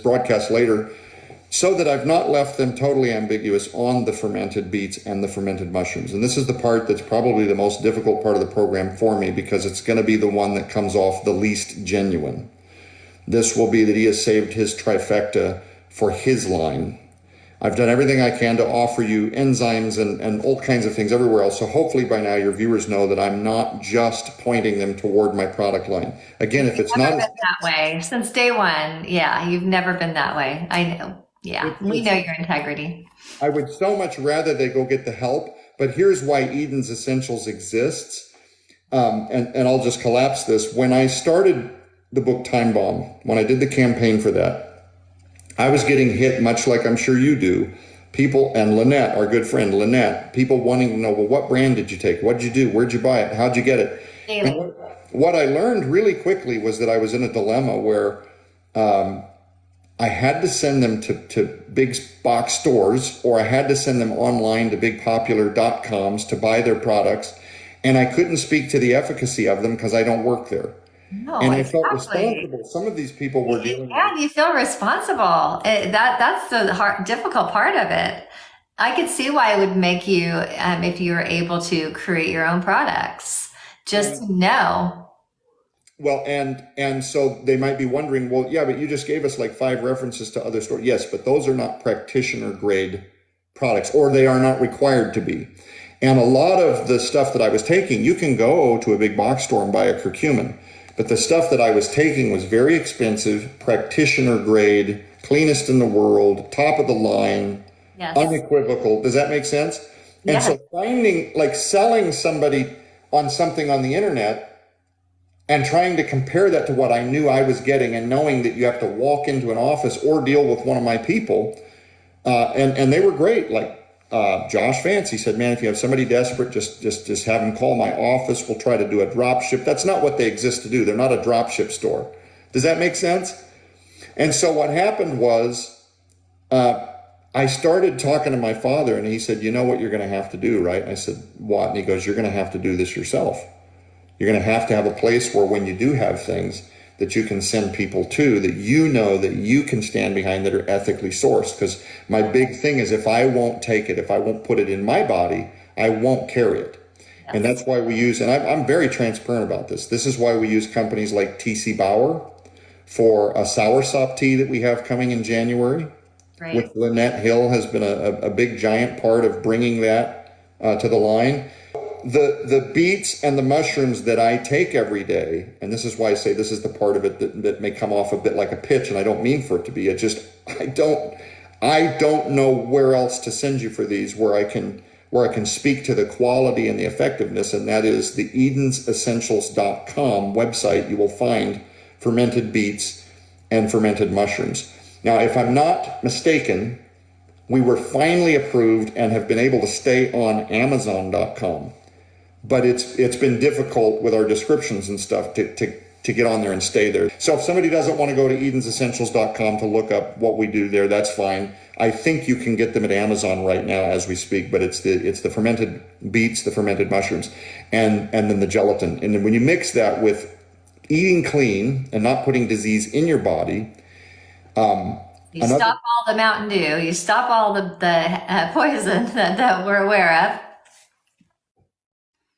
broadcast later, so that I've not left them totally ambiguous on the fermented beets and the fermented mushrooms. And this is the part that's probably the most difficult part of the program for me, because it's going to be the one that comes off the least genuine. This will be that he has saved his trifecta for his line. I've done everything I can to offer you enzymes and all kinds of things everywhere else. So hopefully by now your viewers know that I'm not just pointing them toward my product line. Again, if it's not Never been that way since day one. Yeah, you've never been that way. I know. Yeah, we know your integrity. I would so much rather they go get the help, but here's why Eden's Essentials exists. And I'll just collapse this. When I started the book Time Bomb, when I did the campaign for that, I was getting hit much like I'm sure you do. People, and Lynette, our good friend Lynette, people wanting to know, well, what brand did you take? What did you do? Where'd you buy it? How'd you get it? And what I learned really quickly was that I was in a dilemma where I had to send them to big box stores, or I had to send them online to big popular.coms to buy their products. And I couldn't speak to the efficacy of them because I don't work there. No, and I exactly. felt responsible. Some of these people were dealing with. You feel responsible. That's the difficult part of it. I could see why it would make you, if you were able to create your own products, just to know. Well, and so they might be wondering, well, yeah, but you just gave us like 5 references to other stores. Yes, but those are not practitioner grade products, or they are not required to be. And a lot of the stuff that I was taking, you can go to a big box store and buy a curcumin. But the stuff that I was taking was very expensive, practitioner grade, cleanest in the world, top of the line, yes, unequivocal. Does that make sense? And yes. So finding, like selling somebody on something on the internet and trying to compare that to what I knew I was getting, and knowing that you have to walk into an office or deal with one of my people, and they were great. Like Josh Vance, he said, man, if you have somebody desperate, just have them call my office. We'll try to do a drop ship. That's not what they exist to do. They're not a drop ship store. Does that make sense? And so what happened was I started talking to my father, and he said, you know what you're going to have to do, right? I said, what? And he goes, you're going to have to do this yourself. You're going to have a place where when you do have things that you can send people to, that you know that you can stand behind, that are ethically sourced. Because my big thing is, if I won't take it, if I won't put it in my body, I won't carry it. Yes. And that's why we use, and I'm very transparent about this. This is why we use companies like TC Bauer for a soursop tea that we have coming in January. Right. Which Lynette Hill has been a big giant part of bringing that to the line. The beets and the mushrooms that I take every day, and this is why I say this is the part of it that may come off a bit like a pitch, and I don't mean for it to be. It just, I don't know where else to send you for these, where I can speak to the quality and the effectiveness, and that is the edensessentials.com website. You will find fermented beets and fermented mushrooms. Now, if I'm not mistaken, we were finally approved and have been able to stay on Amazon.com. But it's been difficult with our descriptions and stuff to get on there and stay there. So if somebody doesn't want to go to edensessentials.com to look up what we do there, that's fine. I think you can get them at Amazon right now as we speak, but it's the fermented beets, the fermented mushrooms, and then the gelatin. And then when you mix that with eating clean and not putting disease in your body, you stop all the Mountain Dew, you stop all the poison that we're aware of.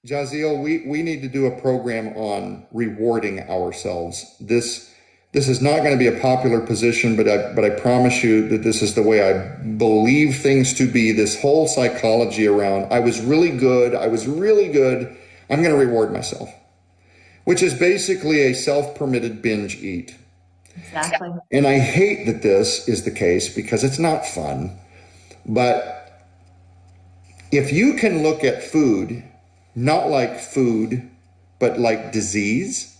Jaziel, we need to do a program on rewarding ourselves. This is not going to be a popular position, but I promise you that this is the way I believe things to be. This whole psychology around, I was really good, I'm going to reward myself, which is basically a self-permitted binge eat. Exactly. And I hate that this is the case because it's not fun. But if you can look at food not like food, but like disease,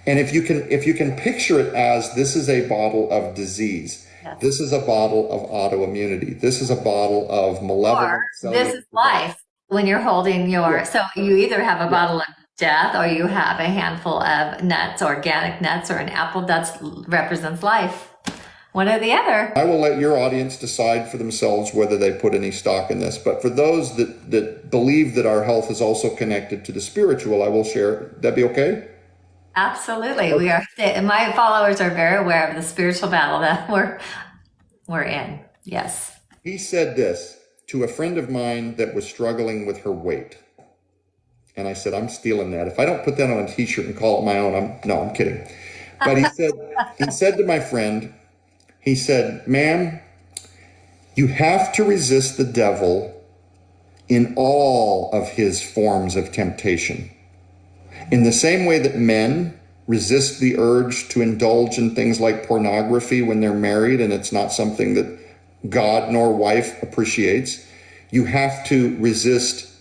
and if you can picture it as this is a bottle of disease, Yes. This is a bottle of autoimmunity. This is a bottle of Or malevolent this cellular is life when you're holding your, Yeah. so you either have a Yeah. bottle of death or you have a handful of nuts, organic nuts, or an apple that represents life. One or the other. I will let your audience decide for themselves whether they put any stock in this. But for those that believe that our health is also connected to the spiritual, I will share. That be okay? Absolutely. We are, my followers are very aware of the spiritual battle that we're in. Yes. He said this to a friend of mine that was struggling with her weight. And I said, I'm stealing that. If I don't put that on a t-shirt and call it my own, I'm kidding. But he said to my friend, he said, ma'am, you have to resist the devil in all of his forms of temptation. In the same way that men resist the urge to indulge in things like pornography when they're married and it's not something that God nor wife appreciates, you have to resist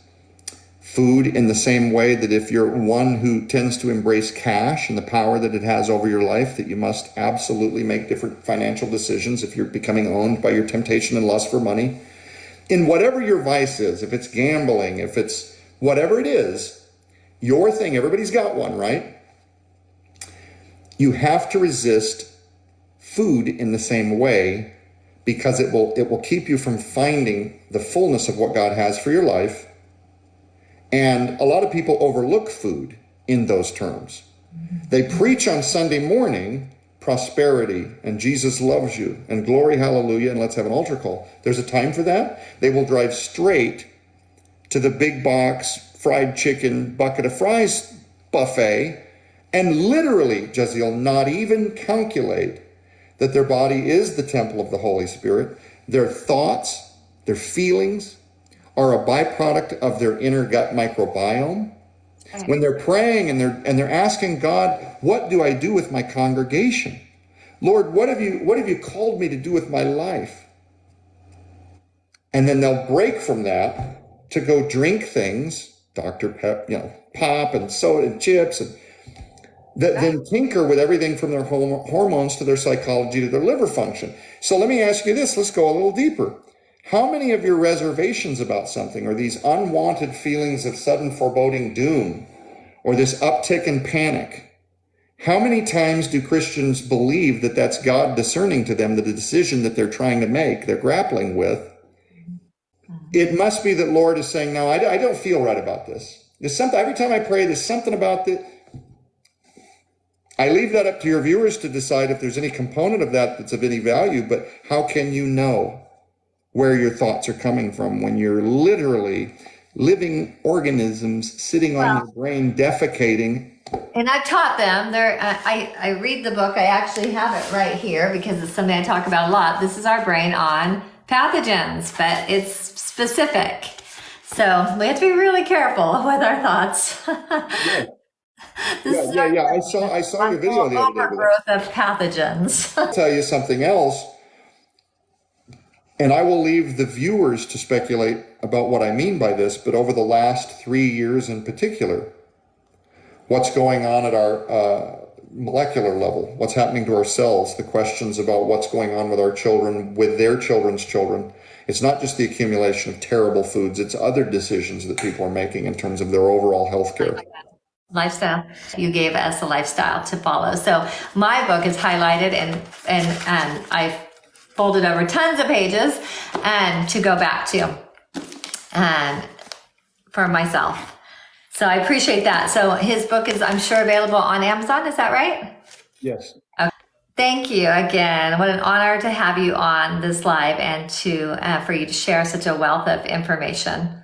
food in the same way that if you're one who tends to embrace cash and the power that it has over your life, that you must absolutely make different financial decisions if you're becoming owned by your temptation and lust for money. In whatever your vice is, if it's gambling, if it's whatever it is, your thing, everybody's got one, right? You have to resist food in the same way because it will keep you from finding the fullness of what God has for your life. And a lot of people overlook food in those terms. They preach on Sunday morning prosperity and Jesus loves you and glory, hallelujah, and let's have an altar call. There's a time for that. They will drive straight to the big box fried chicken bucket of fries buffet and literally, Jeziel, not even calculate that their body is the temple of the Holy Spirit. Their thoughts, their feelings are a byproduct of their inner gut microbiome. When they're praying and they're asking God, what do I do with my congregation? Lord, what have you called me to do with my life? And then they'll break from that to go drink things, Dr. Pep, pop and soda and chips, and then tinker with everything from their hormones to their psychology to their liver function. So let me ask you this, let's go a little deeper. How many of your reservations about something or these unwanted feelings of sudden foreboding doom or this uptick in panic, how many times do Christians believe that that's God discerning to them that the decision that they're trying to make, they're grappling with? It must be that Lord is saying, no, I don't feel right about this. There's something, every time I pray, there's something about this. I leave that up to your viewers to decide if there's any component of that that's of any value, but how can you know where your thoughts are coming from when you're literally living organisms sitting on your brain defecating? And I've taught them. I read the book. I actually have it right here because it's something I talk about a lot. This is our brain on pathogens, but it's specific. So we have to be really careful with our thoughts. Yeah. I saw your video the other day. Overgrowth of pathogens. I'll tell you something else, and I will leave the viewers to speculate about what I mean by this, but over the last 3 years in particular, what's going on at our molecular level, what's happening to our cells, the questions about what's going on with our children, with their children's children. It's not just the accumulation of terrible foods, it's other decisions that people are making in terms of their overall health care. Lifestyle. You gave us a lifestyle to follow. So my book is highlighted and I've folded over tons of pages and to go back to and for myself. So I appreciate that. So his book is, I'm sure, available on Amazon. Is that right? Yes. Okay. Thank you again. What an honor to have you on this live and to for you to share such a wealth of information.